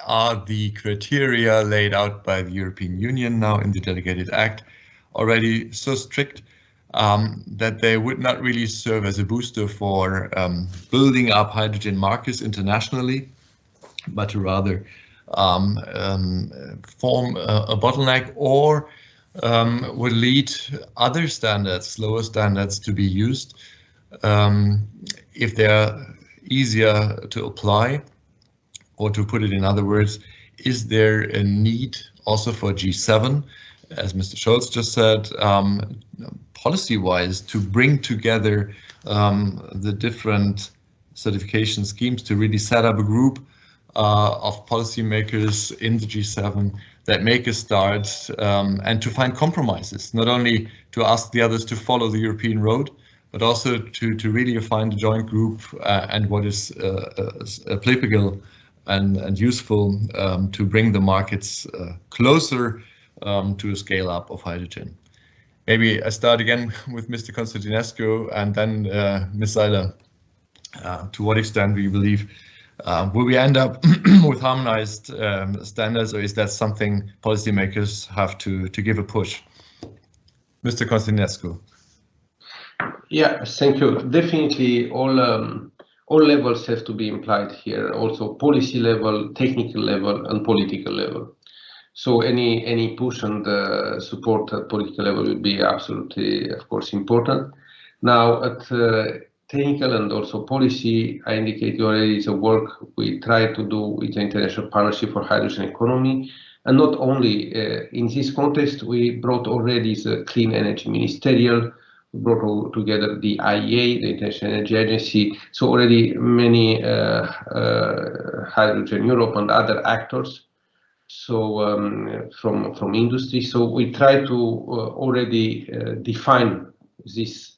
are the criteria laid out by the European Union now in the Delegated Act already so strict that they would not really serve as a booster for building up hydrogen markets internationally, but to rather form a bottleneck, or would lead other standards, lower standards, to be used if they're easier to apply. Or to put it in other words, is there a need also for G7 as Mr. Scholz just said, policy-wise, to bring together the different certification schemes to really set up a group of policymakers in the G7 that make a start and to find compromises, not only to ask the others to follow the European road, but also to really find a joint group and what is applicable and useful to bring the markets closer to a scale up of hydrogen. Maybe I start again with Mr. Constantinescu and then Ms. Seiler. To what extent do you believe will we end up with harmonized standards, or is that something policymakers have to give a push? Mr. Constantinescu. Yeah, thank you. Definitely all levels have to be implied here, also policy level, technical level, and political level. So any push and support at political level will be absolutely, of course, important. Now at technical and also policy, I indicated already the work we try to do with the International Partnership for Hydrogen Economy. And not only in this context, we brought already the Clean Energy Ministerial, we brought together the IEA, the International Energy Agency, so already many Hydrogen Europe and other actors, so from industry. So we try to already define these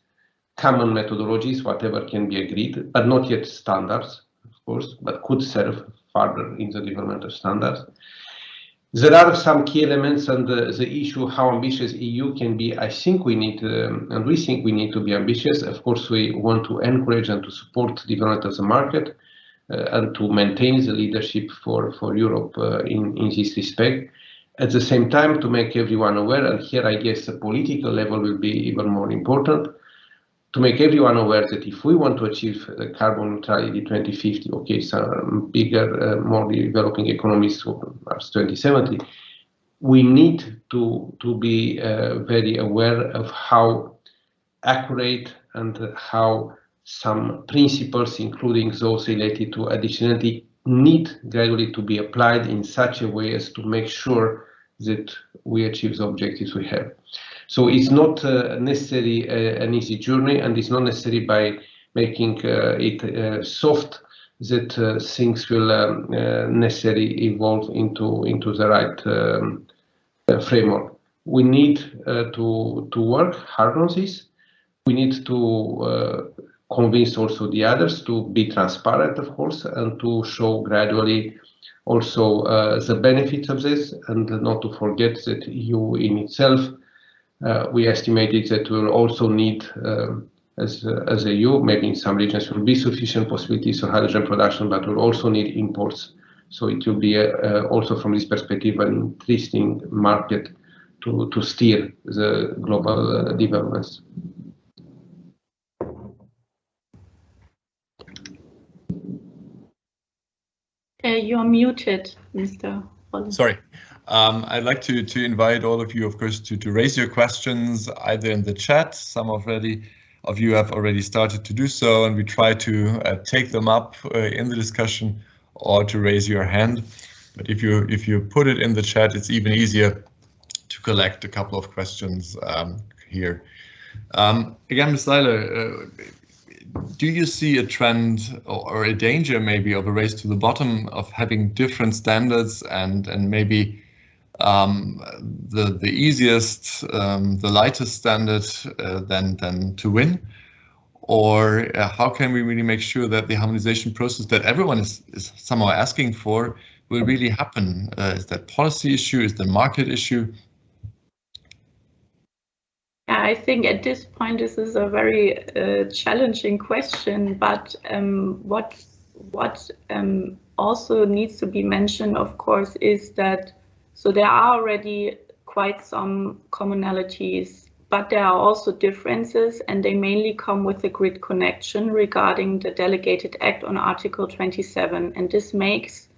common methodologies, whatever can be agreed, but not yet standards, of course, but could serve further in the development of standards. There are some key elements, and the issue how ambitious EU can be. I think we need, and we think we need to be ambitious. Of course, we want to encourage and to support development of the market and to maintain the leadership for Europe in this respect. At the same time, to make everyone aware, and here I guess the political level will be even more important, to make everyone aware that if we want to achieve the carbon neutrality 2050, okay, some bigger, more developing economies towards 2070, we need to be very aware of how accurate and how some principles, including those related to additionality, need gradually to be applied in such a way as to make sure that we achieve the objectives we have. So it's not necessarily an easy journey, and it's not necessary by making it soft that things will necessarily evolve into the right framework. We need to work hard on this. We need to convince also the others to be transparent, of course, and to show gradually also the benefits of this, and not to forget that EU in itself, we estimated that we will also need, as a EU, maybe in some regions will be sufficient possibilities for hydrogen production, but we'll also need imports. So it will be also from this perspective an interesting market to steer the global developments. You're muted, Mr. Holland. Sorry. I'd like to invite all of you, of course, to raise your questions either in the chat. Some of you have already started to do so, and we try to take them up in the discussion, or to raise your hand. But if you put it in the chat, it's even easier to collect a couple of questions here. Again, Ms. Seiler, do you see a trend or a danger maybe of a race to the bottom of having different standards and maybe the easiest, the lightest standard than to win? Or how can we really make sure that the harmonization process that everyone is somehow asking for will really happen? Is that policy issue? Is the market issue? I think at this point this is a very challenging question, but what also needs to be mentioned, of course, is that so there are already quite some commonalities, but there are also differences, and they mainly come with the grid connection regarding the delegated act on Article 27, and this makes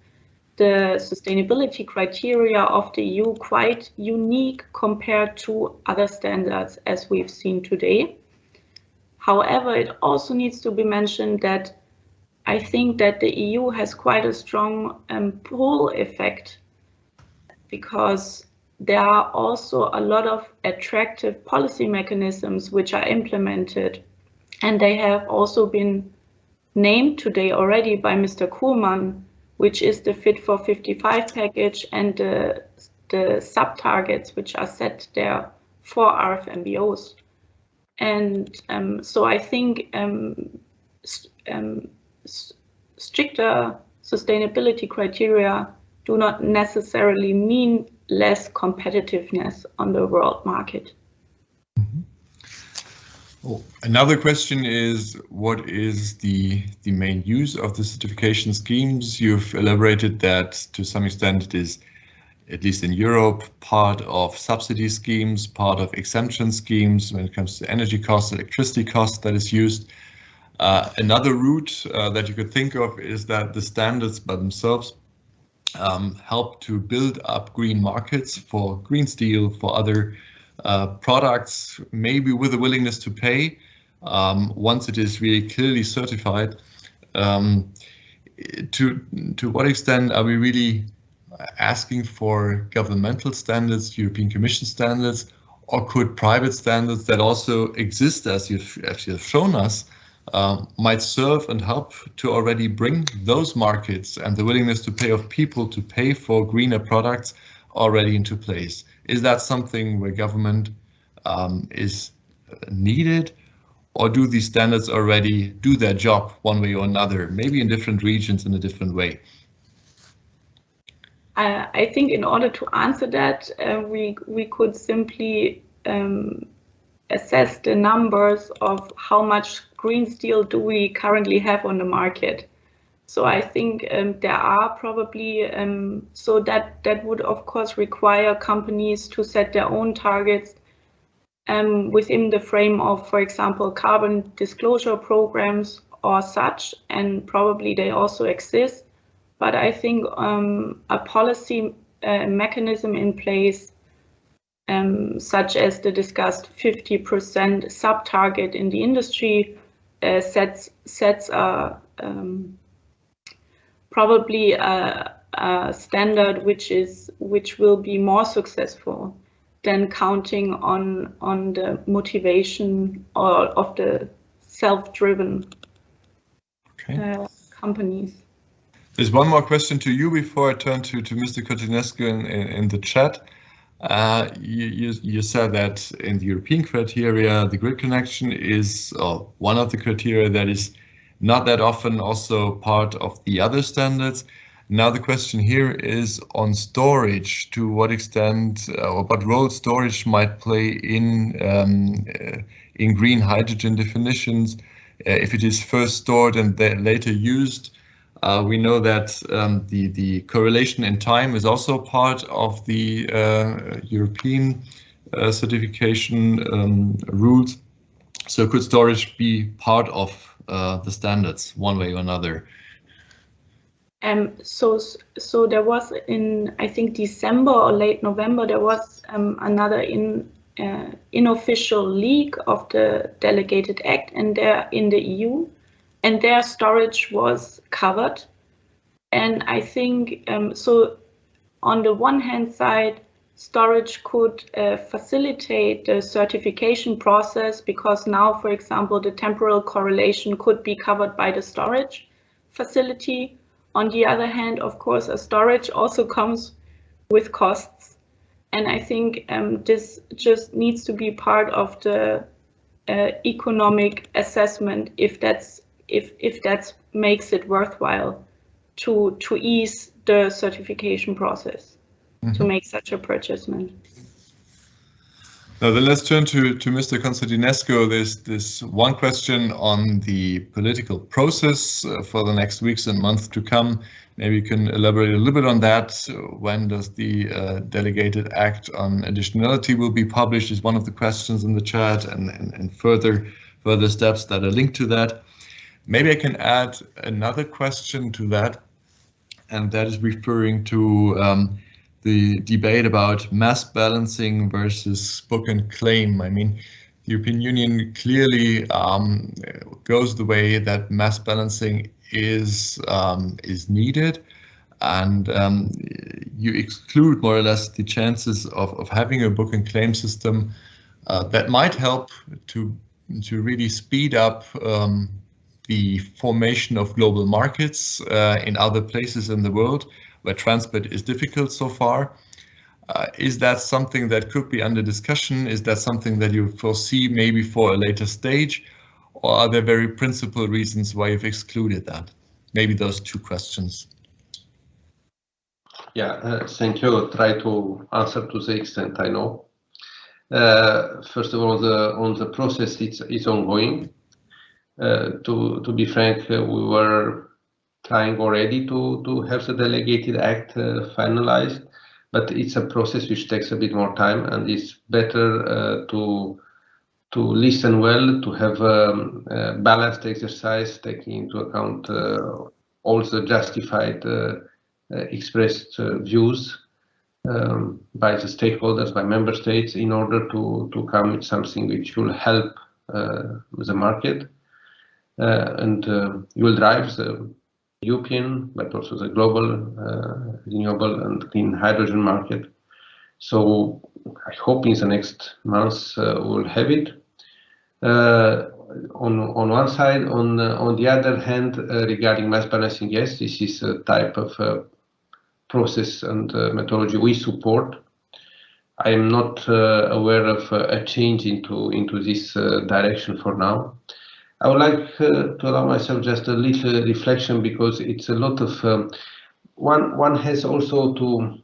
the sustainability criteria of the EU quite unique compared to other standards as we've seen today. However, it also needs to be mentioned that I think that the EU has quite a strong pull effect, because there are also a lot of attractive policy mechanisms which are implemented, and they have also been named today already by Mr. Kuhlmann, which is the Fit for 55 package and the sub-targets which are set there for RFMBOs. And so I think stricter sustainability criteria do not necessarily mean less competitiveness on the world market. Oh, another question is, what is the main use of the certification schemes? You've elaborated that to some extent it is, at least in Europe, part of subsidy schemes, part of exemption schemes when it comes to energy costs, electricity costs that is used. Another route that you could think of is that the standards by themselves help to build up green markets for green steel, for other products, maybe with a willingness to pay once it is really clearly certified. To what extent are we really asking for governmental standards, European Commission standards, or could private standards that also exist, as you've shown us, might serve and help to already bring those markets and the willingness to pay of people to pay for greener products already into place? Is that something where government is needed, or do these standards already do their job one way or another, maybe in different regions in a different way? I think in order to answer that, we could simply assess the numbers of how much green steel do we currently have on the market. So I think there are probably, so that would of course require companies to set their own targets within the frame of, for example, carbon disclosure programs or such, and probably they also exist. But I think a policy mechanism in place, such as the discussed 50% sub-target in the industry, sets probably a standard which will be more successful than counting on the motivation of the self-driven companies. There's one more question to you before I turn to Mr. Cortinescu in the chat. You said that in the European criteria, the grid connection is one of the criteria that is not that often also part of the other standards. Now the question here is on storage. To what extent or what role storage might play in green hydrogen definitions? If it is first stored and then later used, we know that the correlation in time is also part of the European certification rules. So could storage be part of the standards one way or another? So there was in, I think, December or late November, there was another unofficial leak of the delegated act in the EU, and their storage was covered. And I think so on the one hand side, storage could facilitate the certification process, because now, for example, the temporal correlation could be covered by the storage facility. On the other hand, of course, a storage also comes with costs. And I think this just needs to be part of the economic assessment, if that makes it worthwhile to ease the certification process, to make such a purchasement. Now then let's turn to Mr. Constantinescu. There's this one question on the political process for the next weeks and months to come. Maybe you can elaborate a little bit on that. When does the delegated act on additionality will be published is one of the questions in the chat, and further steps that are linked to that. Maybe I can add another question to that, and that is referring to the debate about mass balancing versus book and claim. I mean, the European Union clearly goes the way that mass balancing is needed, and you exclude more or less the chances of having a book and claim system that might help to really speed up the formation of global markets in other places in the world where transport is difficult so far. Is that something that could be under discussion? Is that something that you foresee maybe for a later stage? Or are there very principal reasons why you've excluded that? Maybe those two questions. Yeah, thank you. I'll try to answer to the extent I know. First of all, on the process, it's ongoing. To be frank, we were trying already to have the delegated act finalized, but it's a process which takes a bit more time, and it's better to listen well, to have a balanced exercise, taking into account all the justified expressed views by the stakeholders, by member states, in order to come with something which will help the market and will drive the European, but also the global renewable and clean hydrogen market. So I hope in the next months we'll have it. On one side, on the other hand, regarding mass balancing, yes, this is a type of process and methodology we support. I am not aware of a change into this direction for now. I would like to allow myself just a little reflection, because it's a lot of one has also to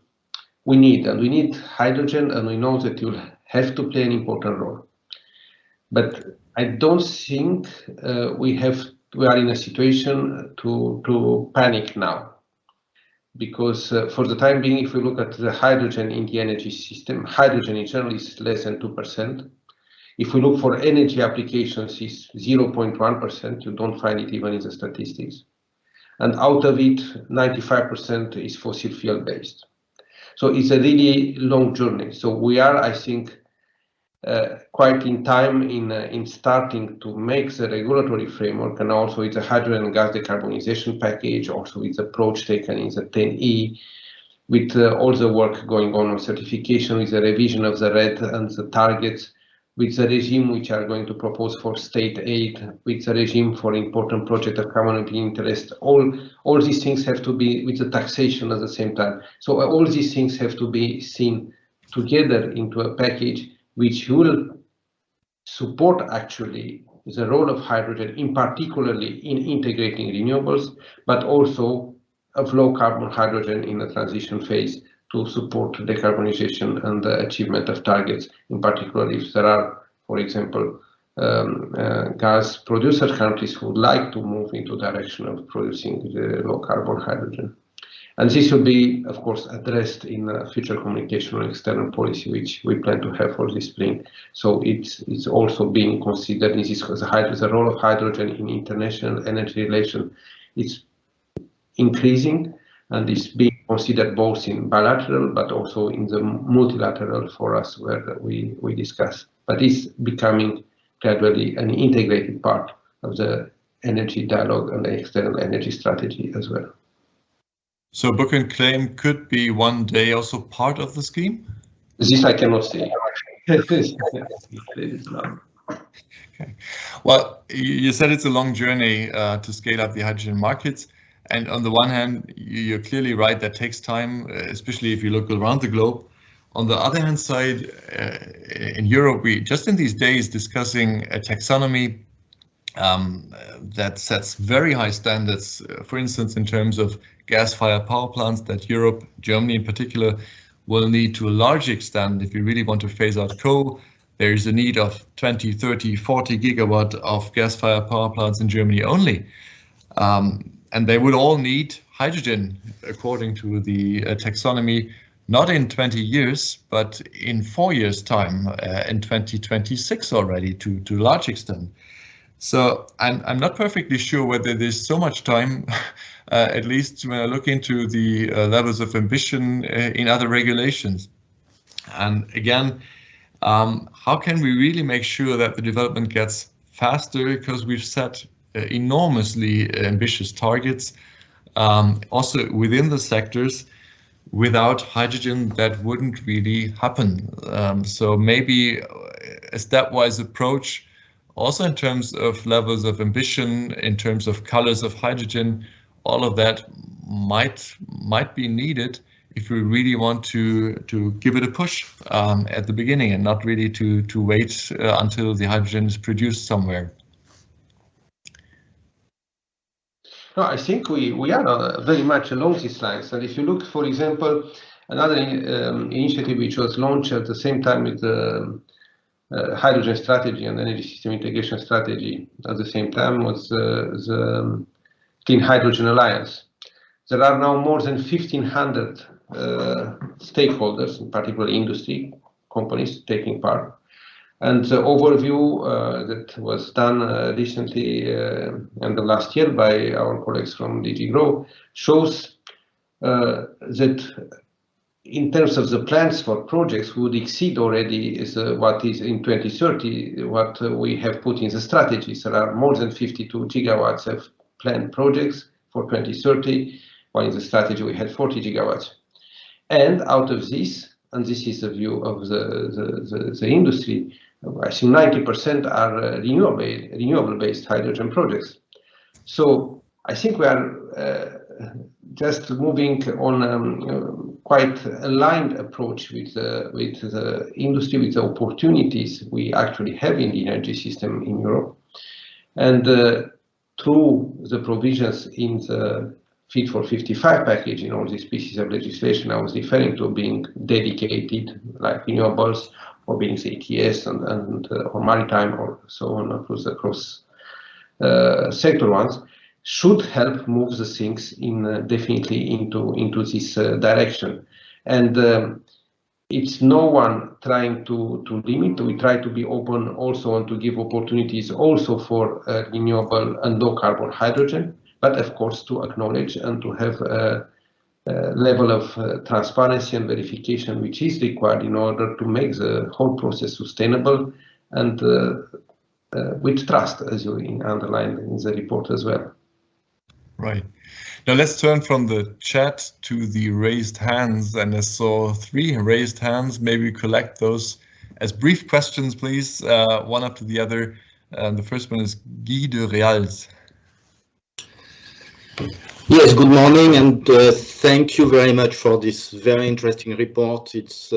we need hydrogen, and we know that it will have to play an important role. But I don't think we are in a situation to panic now, because for the time being, if we look at the hydrogen in the energy system, hydrogen in general is less than 2%. If we look for energy applications, it's 0.1%. You don't find it even in the statistics. And out of it, 95% is fossil fuel based. So it's a really long journey. So we are, I think, quite in time in starting to make the regulatory framework, and also with the hydrogen and gas decarbonization package, also with the approach taken in the 10E, with all the work going on certification, with the revision of the RED and the targets, with the regime which are going to propose for state aid, with the regime for important project of common European interest. All these things have to be with the taxation at the same time. So all these things have to be seen together into a package which will support actually the role of hydrogen, in particularly in integrating renewables, but also of low carbon hydrogen in the transition phase to support decarbonization and the achievement of targets, in particular if there are, for example, gas producer countries who would like to move into the direction of producing the low carbon hydrogen. And this will be, of course, addressed in future communication on external policy, which we plan to have for this spring. So it's also being considered. This is the role of hydrogen in international energy relations. It's increasing, and is being considered both in bilateral but also in the multilateral for us, where we discuss. But it's becoming gradually an integrated part of the energy dialogue and the external energy strategy as well. So book and claim could be one day also part of the scheme? This I cannot say. Okay. Well, you said it's a long journey to scale up the hydrogen markets. And on the one hand, you're clearly right, that takes time, especially if you look around the globe. On the other hand side, in Europe, we just in these days discussing a taxonomy that sets very high standards, for instance, in terms of gas-fired power plants that Europe, Germany in particular, will need to a large extent. If you really want to phase out coal, there is a need of 20, 30, 40 gigawatt of gas-fired power plants in Germany only. And they would all need hydrogen, according to the taxonomy, not in 20 years, but in 4 years' time, in 2026 already, to a large extent. So I'm not perfectly sure whether there's so much time, at least when I look into the levels of ambition in other regulations. And again, how can we really make sure that the development gets faster, because we've set enormously ambitious targets, also within the sectors. without hydrogen, that wouldn't really happen. So maybe a stepwise approach, also in terms of levels of ambition, in terms of colors of hydrogen, all of that might be needed if we really want to give it a push at the beginning and not really to wait until the hydrogen is produced somewhere. No, I think we are very much along these lines. And if you look, for example, another initiative which was launched at the same time with the hydrogen strategy and energy system integration strategy at the same time was the Clean Hydrogen Alliance. There are now more than 1,500 stakeholders, in particular industry companies, taking part. And the overview that was done recently and the last year by our colleagues from DG GROW shows that in terms of the plans for projects would exceed already what is in 2030, what we have put in the strategies. There are more than 52 gigawatts of planned projects for 2030, while in the strategy we had 40 gigawatts. And out of this, and this is the view of the industry, I think 90% are renewable-based hydrogen projects. So I think we are just moving on a quite aligned approach with the industry, with the opportunities we actually have in the energy system in Europe. And through the provisions in the Fit for 55 package in all these pieces of legislation I was referring to being dedicated, like renewables, or being the ETS and or maritime or so on across sector ones, should help move the things in definitely into this direction. And it's no one trying to limit. We try to be open also and to give opportunities also for renewable and low carbon hydrogen, but of course to acknowledge and to have a level of transparency and verification which is required in order to make the whole process sustainable and with trust, as you underlined in the report as well. Right. Now let's turn from the chat to the raised hands, and I saw 3 raised hands. Maybe collect those as brief questions, please, one after the other. The first one is Guy de Reals. Yes, good morning, and thank you very much for this very interesting report. It's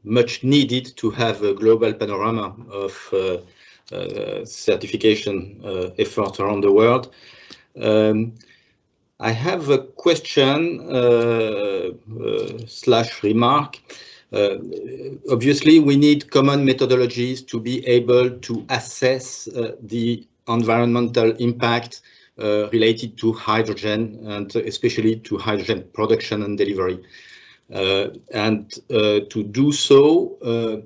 much needed to have a global panorama of certification effort around the world. I have a question slash remark. Obviously, we need common methodologies to be able to assess the environmental impact related to hydrogen, and especially to hydrogen production and delivery. And to do so,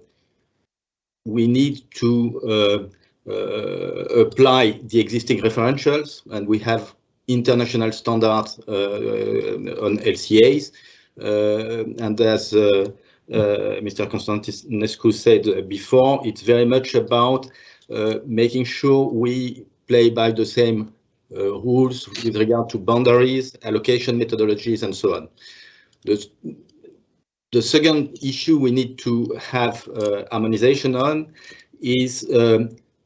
we need to apply the existing referentials, and we have international standards on LCAs. And as Mr. Constantinescu said before, it's very much about making sure we play by the same rules with regard to boundaries, allocation methodologies, and so on. The second issue we need to have harmonization on is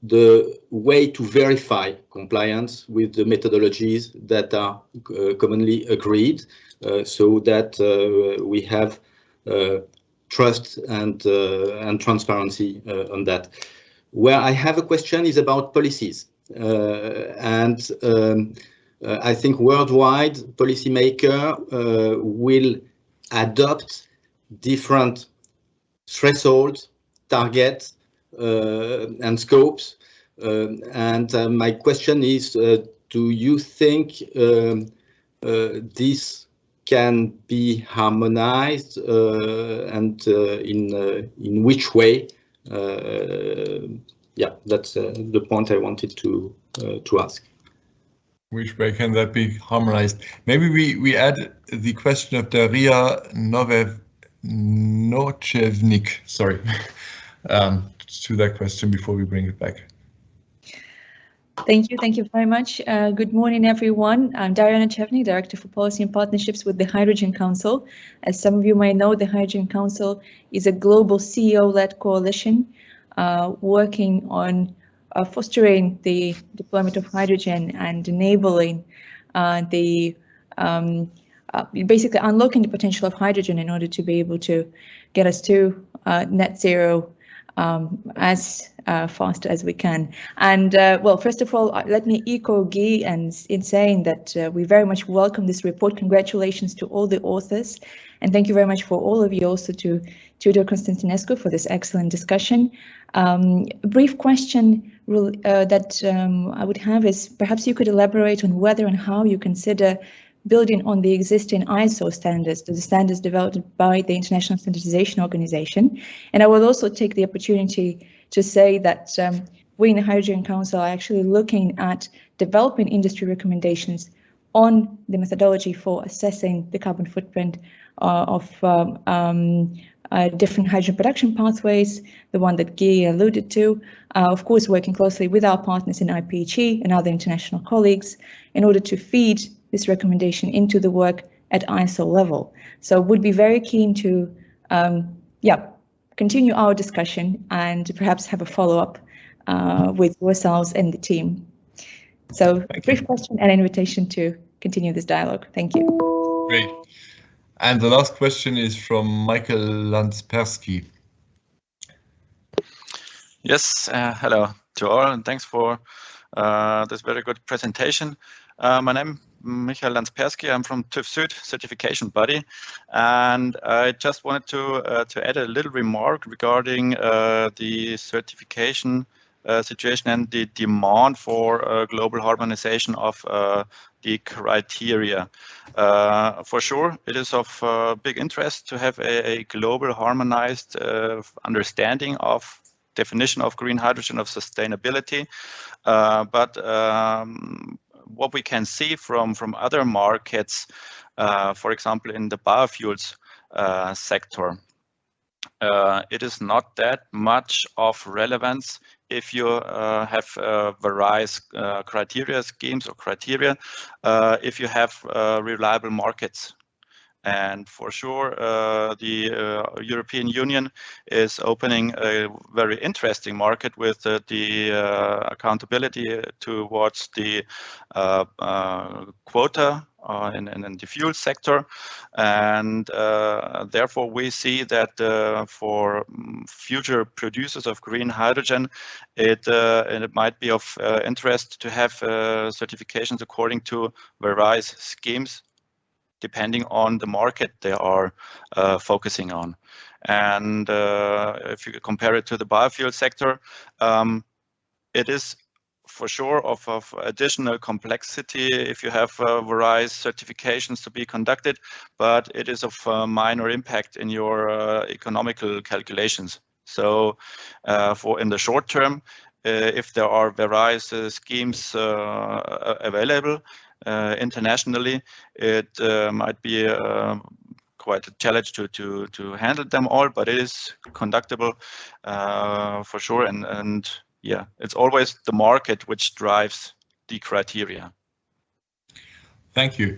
the way to verify compliance with the methodologies that are commonly agreed, so that we have trust and transparency on that. Where I have a question is about policies. And I think worldwide policymakers will adopt different thresholds, targets, and scopes. And my question is, do you think this can be harmonized, and in which way? Yeah, that's the point I wanted to ask. Which way can that be harmonized? Maybe we add the question of Daria Nochevnik, sorry, to that question before we bring it back. Thank you very much. Good morning, everyone. I'm Diana Chevny, Director for Policy and Partnerships with the Hydrogen Council. As some of you may know, the Hydrogen Council is a global CEO-led coalition working on fostering the deployment of hydrogen and enabling basically unlocking the potential of hydrogen in order to be able to get us to net zero as fast as we can. And well, first of all, let me echo Guy in saying that we very much welcome this report. Congratulations to all the authors, and thank you very much for all of you also to Tudor Constantinescu for this excellent discussion. A brief question that I would have is perhaps you could elaborate on whether and how you consider building on the existing ISO standards, the standards developed by the International Standardization Organization. And I will also take the opportunity to say that we in the Hydrogen Council are actually looking at developing industry recommendations on the methodology for assessing the carbon footprint of different hydrogen production pathways, the one that Guy alluded to, of course working closely with our partners in IPHE and other international colleagues in order to feed this recommendation into the work at ISO level. So would be very keen to continue our discussion and perhaps have a follow-up with yourselves and the team. So a brief question and invitation to continue this dialogue. Thank you. Great. And the last question is from Michael Landspersky. Yes, hello to all, and thanks for this very good presentation. My name is Michael Landspersky. I'm from TÜV Süd certification body, and I just wanted to add a little remark regarding the certification situation and the demand for global harmonization of the criteria. For sure, it is of big interest to have a global harmonized understanding of definition of green hydrogen, of sustainability, but what we can see from other markets, for example, in the biofuels sector, it is not that much of relevance if you have various criteria schemes or criteria, if you have reliable markets. And for sure, the European Union is opening a very interesting market with the accountability towards the quota in the fuel sector. And therefore, we see that for future producers of green hydrogen, it might be of interest to have certifications according to various schemes, depending on the market they are focusing on. And if you compare it to the biofuel sector, it is for sure of additional complexity if you have various certifications to be conducted, but it is of minor impact in your economical calculations. So for in the short term, if there are various schemes available, internationally, it might be quite a challenge to handle them all, but it is conductable for sure. And yeah, it's always the market which drives the criteria. Thank you.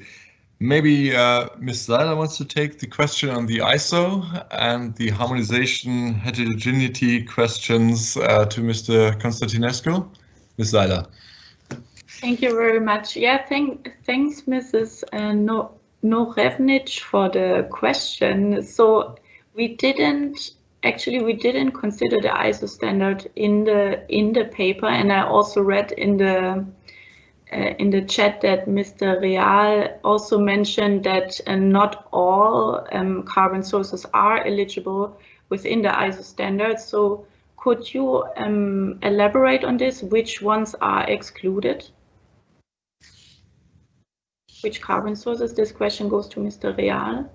Maybe Ms. Seiler wants to take the question on the ISO and the harmonization heterogeneity questions to Mr. Constantinescu. Ms. Seiler. Thank you very much. Yeah, thanks, Mrs. Norevnich, for the question. So we didn't consider the ISO standard in the paper, and I also read in the chat that Mr. Real also mentioned that not all carbon sources are eligible within the ISO standard. So could you elaborate on this? Which ones are excluded? Which carbon sources? This question goes to Mr. Real.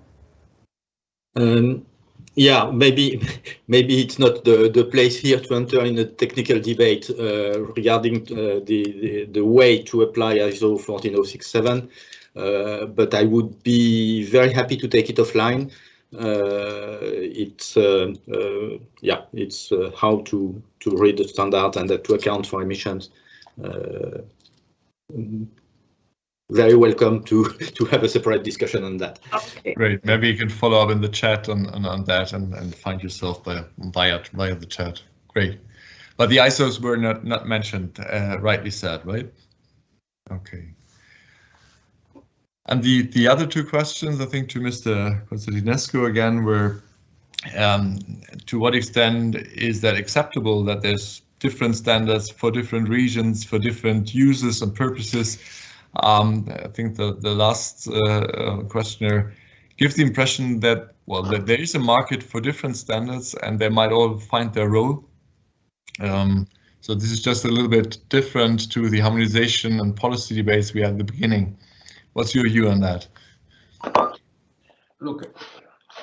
Yeah, maybe it's not the place here to enter in a technical debate regarding the way to apply ISO 14067, but I would be very happy to take it offline. It's how to read the standard and to account for emissions very welcome to have a separate discussion on that. Okay. Great. Maybe you can follow up in the chat on that and find yourself via the chat. Great. But the ISOs were not mentioned, rightly said, right? Okay. And the other two questions, I think, to Mr. Constantinescu again, were to what extent is that acceptable that there's different standards for different regions, for different uses and purposes? I think the last questioner gives the impression that, well, that there is a market for different standards and they might all find their role. So this is just a little bit different to the harmonization and policy debates we had at the beginning. What's your view on that? Look,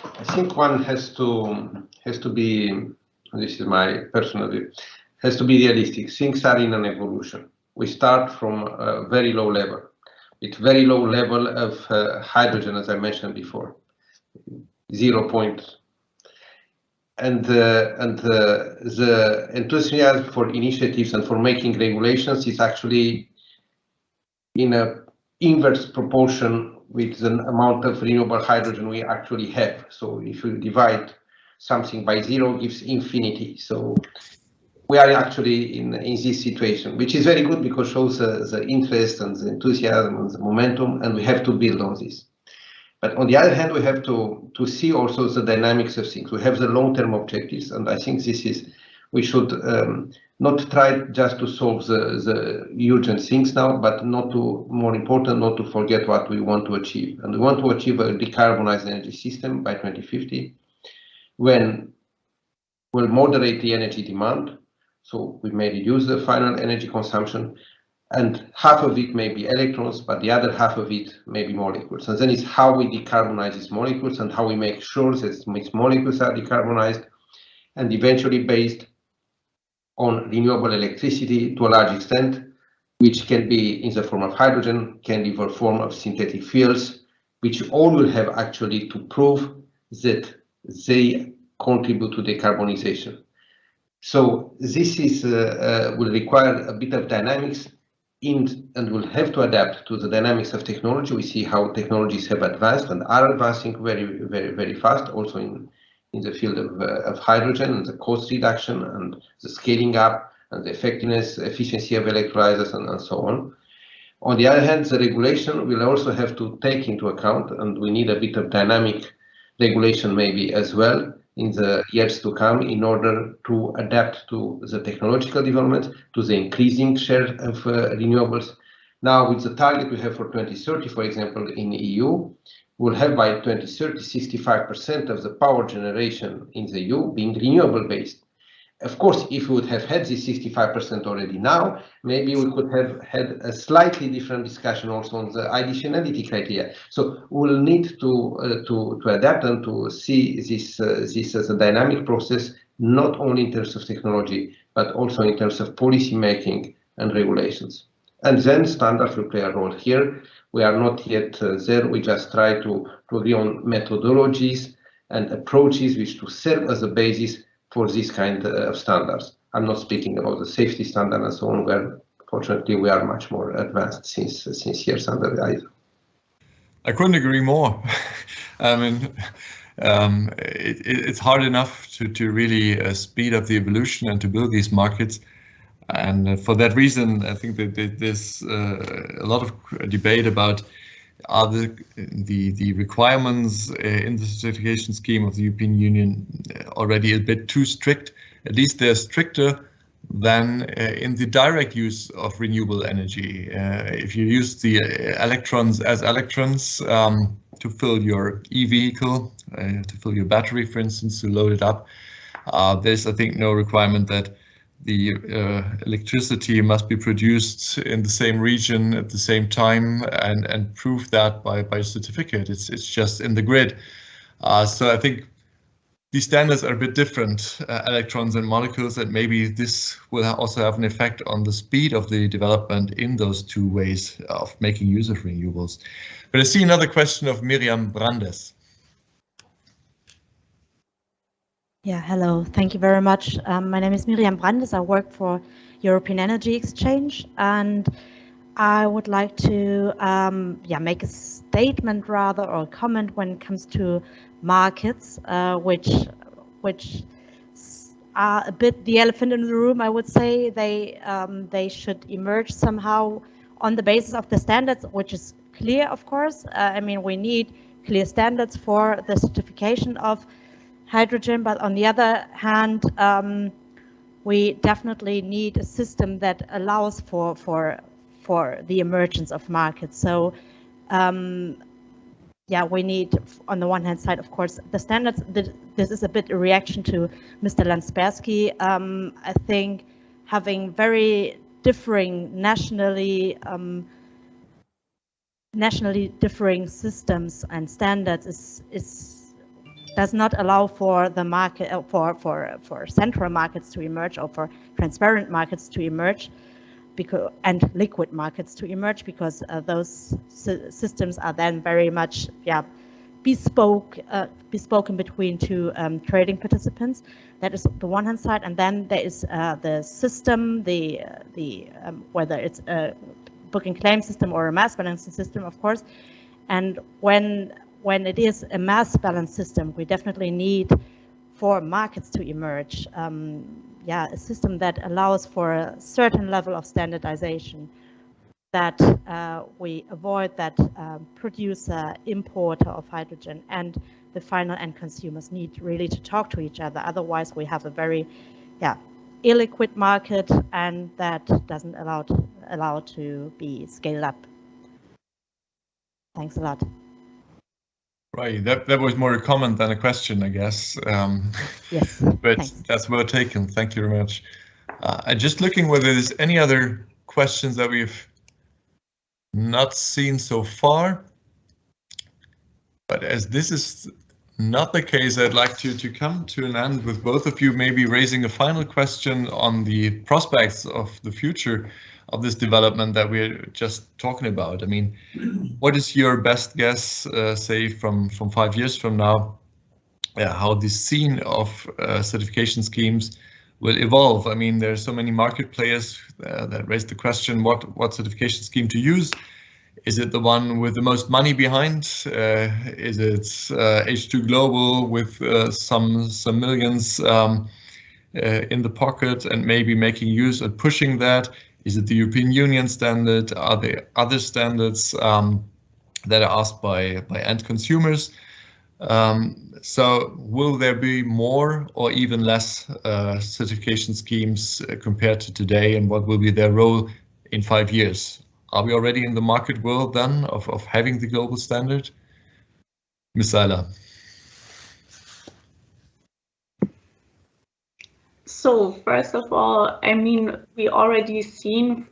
I think one has to be, this is my personal view, has to be realistic. Things are in an evolution. We start from a very low level, with very low level of hydrogen, as I mentioned before, 0 point. And the enthusiasm for initiatives and for making regulations is actually in a inverse proportion with the amount of renewable hydrogen we actually have. So if you divide something by 0, gives infinity. So we are actually in this situation, which is very good because shows the interest and the enthusiasm and the momentum, and we have to build on this. But on the other hand, we have to see also the dynamics of things. We have the long-term objectives, and I think this is, we should not try just to solve the urgent things now, but more important, not to forget what we want to achieve. And we want to achieve a decarbonized energy system by 2050, when we'll moderate the energy demand. So we may reduce the final energy consumption, and half of it may be electrons, but the other half of it may be molecules. And then it's how we decarbonize these molecules and how we make sure that these molecules are decarbonized and eventually based on renewable electricity to a large extent, which can be in the form of hydrogen, can be in the form of synthetic fuels, which all will have actually to prove that they contribute to decarbonization. So this is will require a bit of dynamics and will have to adapt to the dynamics of technology. We see how technologies have advanced and are advancing very fast, also in the field of hydrogen and the cost reduction and the scaling up and the effectiveness, efficiency of electrolyzers and so on. On the other hand, the regulation will also have to take into account, and we need a bit of dynamic regulation maybe as well in the years to come in order to adapt to the technological development, to the increasing share of renewables. Now, with the target we have for 2030, for example, in the EU, we'll have by 2030 65% of the power generation in the EU being renewable based. Of course, if we would have had this 65% already now, maybe we could have had a slightly different discussion also on the additionality criteria. So we'll need to adapt and to see this as a dynamic process, not only in terms of technology, but also in terms of policy making and regulations. And then standards will play a role here. We are not yet there. We just try to agree on methodologies and approaches which to serve as a basis for this kind of standards. I'm not speaking about the safety standard and so on, where fortunately we are much more advanced since years under the ISO. I couldn't agree more. I mean, it's hard enough to really speed up the evolution and to build these markets. And for that reason, I think that there's a lot of debate about are the requirements in the certification scheme of the European Union already a bit too strict? At least they're stricter than in the direct use of renewable energy. If you use the electrons as electrons to fill your e-vehicle, to fill your battery, for instance, to load it up, there's, I think, no requirement that the electricity must be produced in the same region at the same time and prove that by certificate. It's just in the grid. So I think these standards are a bit different, electrons and molecules, and maybe this will also have an effect on the speed of the development in those two ways of making use of renewables. But I see another question of Miriam Brandes. Yeah, hello. Thank you very much. My name is Miriam Brandes. I work for European Energy Exchange, and I would like to make a statement rather, or a comment when it comes to markets, which are a bit the elephant in the room. I would say they should emerge somehow on the basis of the standards, which is clear, of course. I mean, we need clear standards for the certification of hydrogen, but on the other hand, we definitely need a system that allows for the emergence of markets. So we need, on the one hand side, of course, the standards. This is a bit a reaction to Mr. Landsberski. I think having very differing nationally differing systems and standards does not allow for the market for central markets to emerge, or for transparent markets to emerge, and liquid markets to emerge, because those systems are then very much bespoken between two trading participants. That is the one hand side, and then there is the system, whether it's a booking claim system or a mass balancing system, of course. And when it is a mass balance system, we definitely need for markets to emerge. A system that allows for a certain level of standardization, that we avoid that producer, importer of hydrogen and the final end consumers need really to talk to each other. Otherwise, we have a very illiquid market, and that doesn't allow to be scaled up. Thanks a lot. Right, that was more a comment than a question, I guess. Yes, but thanks. That's well taken. Thank you very much. Just looking whether there's any other questions that we've not seen so far. But as this is not the case, I'd like to come to an end with both of you maybe raising a final question on the prospects of the future of this development that we're just talking about. I mean, what is your best guess, say from 5 years from now, how this scene of certification schemes will evolve? I mean, there are so many market players that raise the question, what certification scheme to use? Is it the one with the most money behind? Is it H2 Global with some millions in the pocket and maybe making use and pushing that? Is it the European Union standard? Are there other standards that are asked by end consumers? So will there be more or even less certification schemes compared to today, and what will be their role in 5 years? Are we already in the market world then of having the global standard? Ms. Seiler. So first of all, I mean, we already seen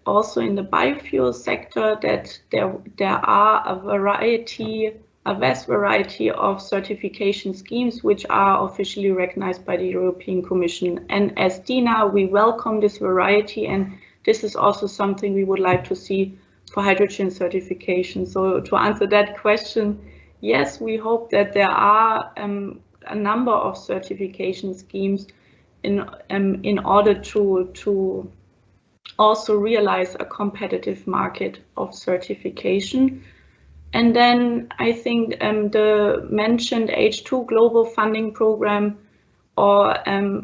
also in the biofuel sector that there are a vast variety of certification schemes which are officially recognized by the European Commission. And as dena, we welcome this variety, and this is also something we would like to see for hydrogen certification. So to answer that question, yes, we hope that there are a number of certification schemes in order to also realize a competitive market of certification. And then I think the mentioned H2 Global Funding Program, or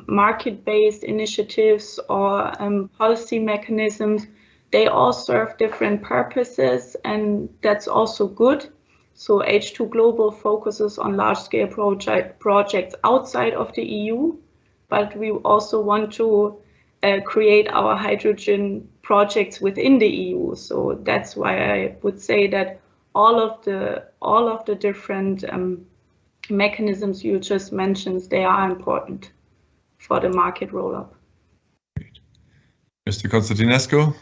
market-based initiatives, or policy mechanisms, they all serve different purposes, and that's also good. So H2 Global focuses on large-scale projects outside of the EU, but we also want to create our hydrogen projects within the EU. So that's why I would say that all of the different mechanisms you just mentioned, they are important for the market roll-up. Mr. Constantinescu?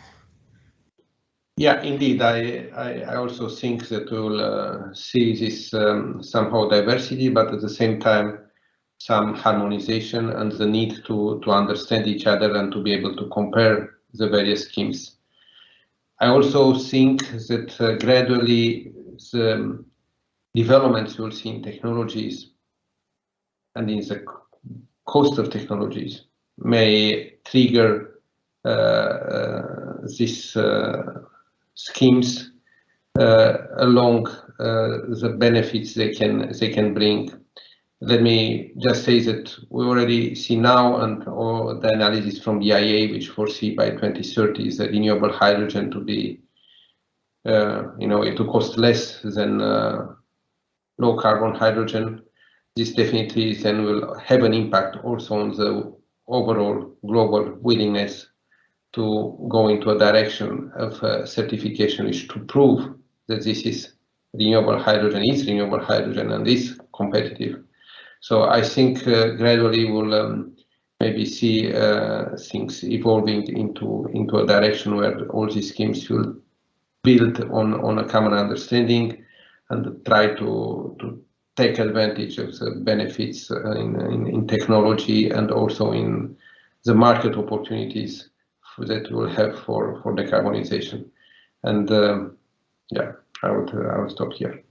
Yeah, indeed. I also think that we'll see this somehow diversity, but at the same time, some harmonization and the need to understand each other and to be able to compare the various schemes. I also think that gradually the developments you'll see in technologies and in the cost of technologies may trigger these schemes along the benefits they can bring. Let me just say that we already see now, and all the analysis from the IEA, which foresee by 2030 the renewable hydrogen to be, to cost less than low carbon hydrogen. This definitely then will have an impact also on the overall global willingness to go into a direction of certification, which to prove that this is renewable hydrogen and is competitive. So I think gradually we'll maybe see things evolving into a direction where all these schemes will build on a common understanding and try to take advantage of the benefits in technology and also in the market opportunities that we'll have for decarbonization. And yeah, I would stop here.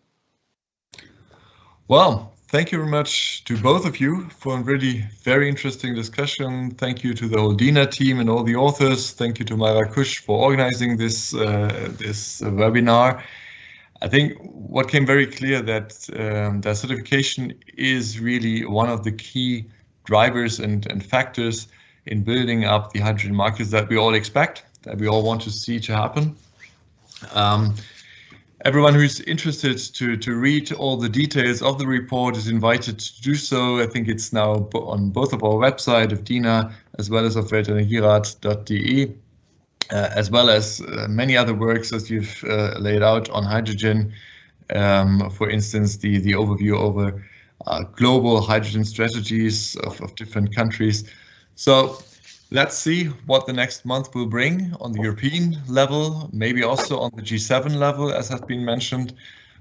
Well, thank you very much to both of you for a really very interesting discussion. Thank you to the whole dena team and all the authors. Thank you to Mayra Kusch for organizing this webinar. I think what came very clear that the certification is really one of the key drivers and factors in building up the hydrogen markets that we all expect, that we all want to see to happen. Everyone who's interested to read all the details of the report is invited to do so. I think it's now on both of our website of dena as well as of Weltenergierat.de, as well as many other works as you've laid out on hydrogen. For instance, the overview over global hydrogen strategies of different countries. So let's see what the next month will bring on the European level, maybe also on the G7 level, as has been mentioned,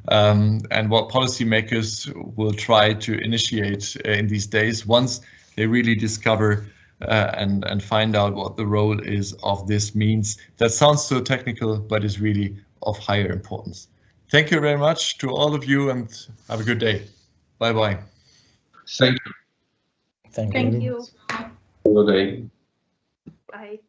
and what policymakers will try to initiate in these days once they really discover and find out what the role is of this means. That sounds so technical, but is really of higher importance. Thank you very much to all of you and have a good day. Bye-bye. Thank you. Thank you. Good day. Bye.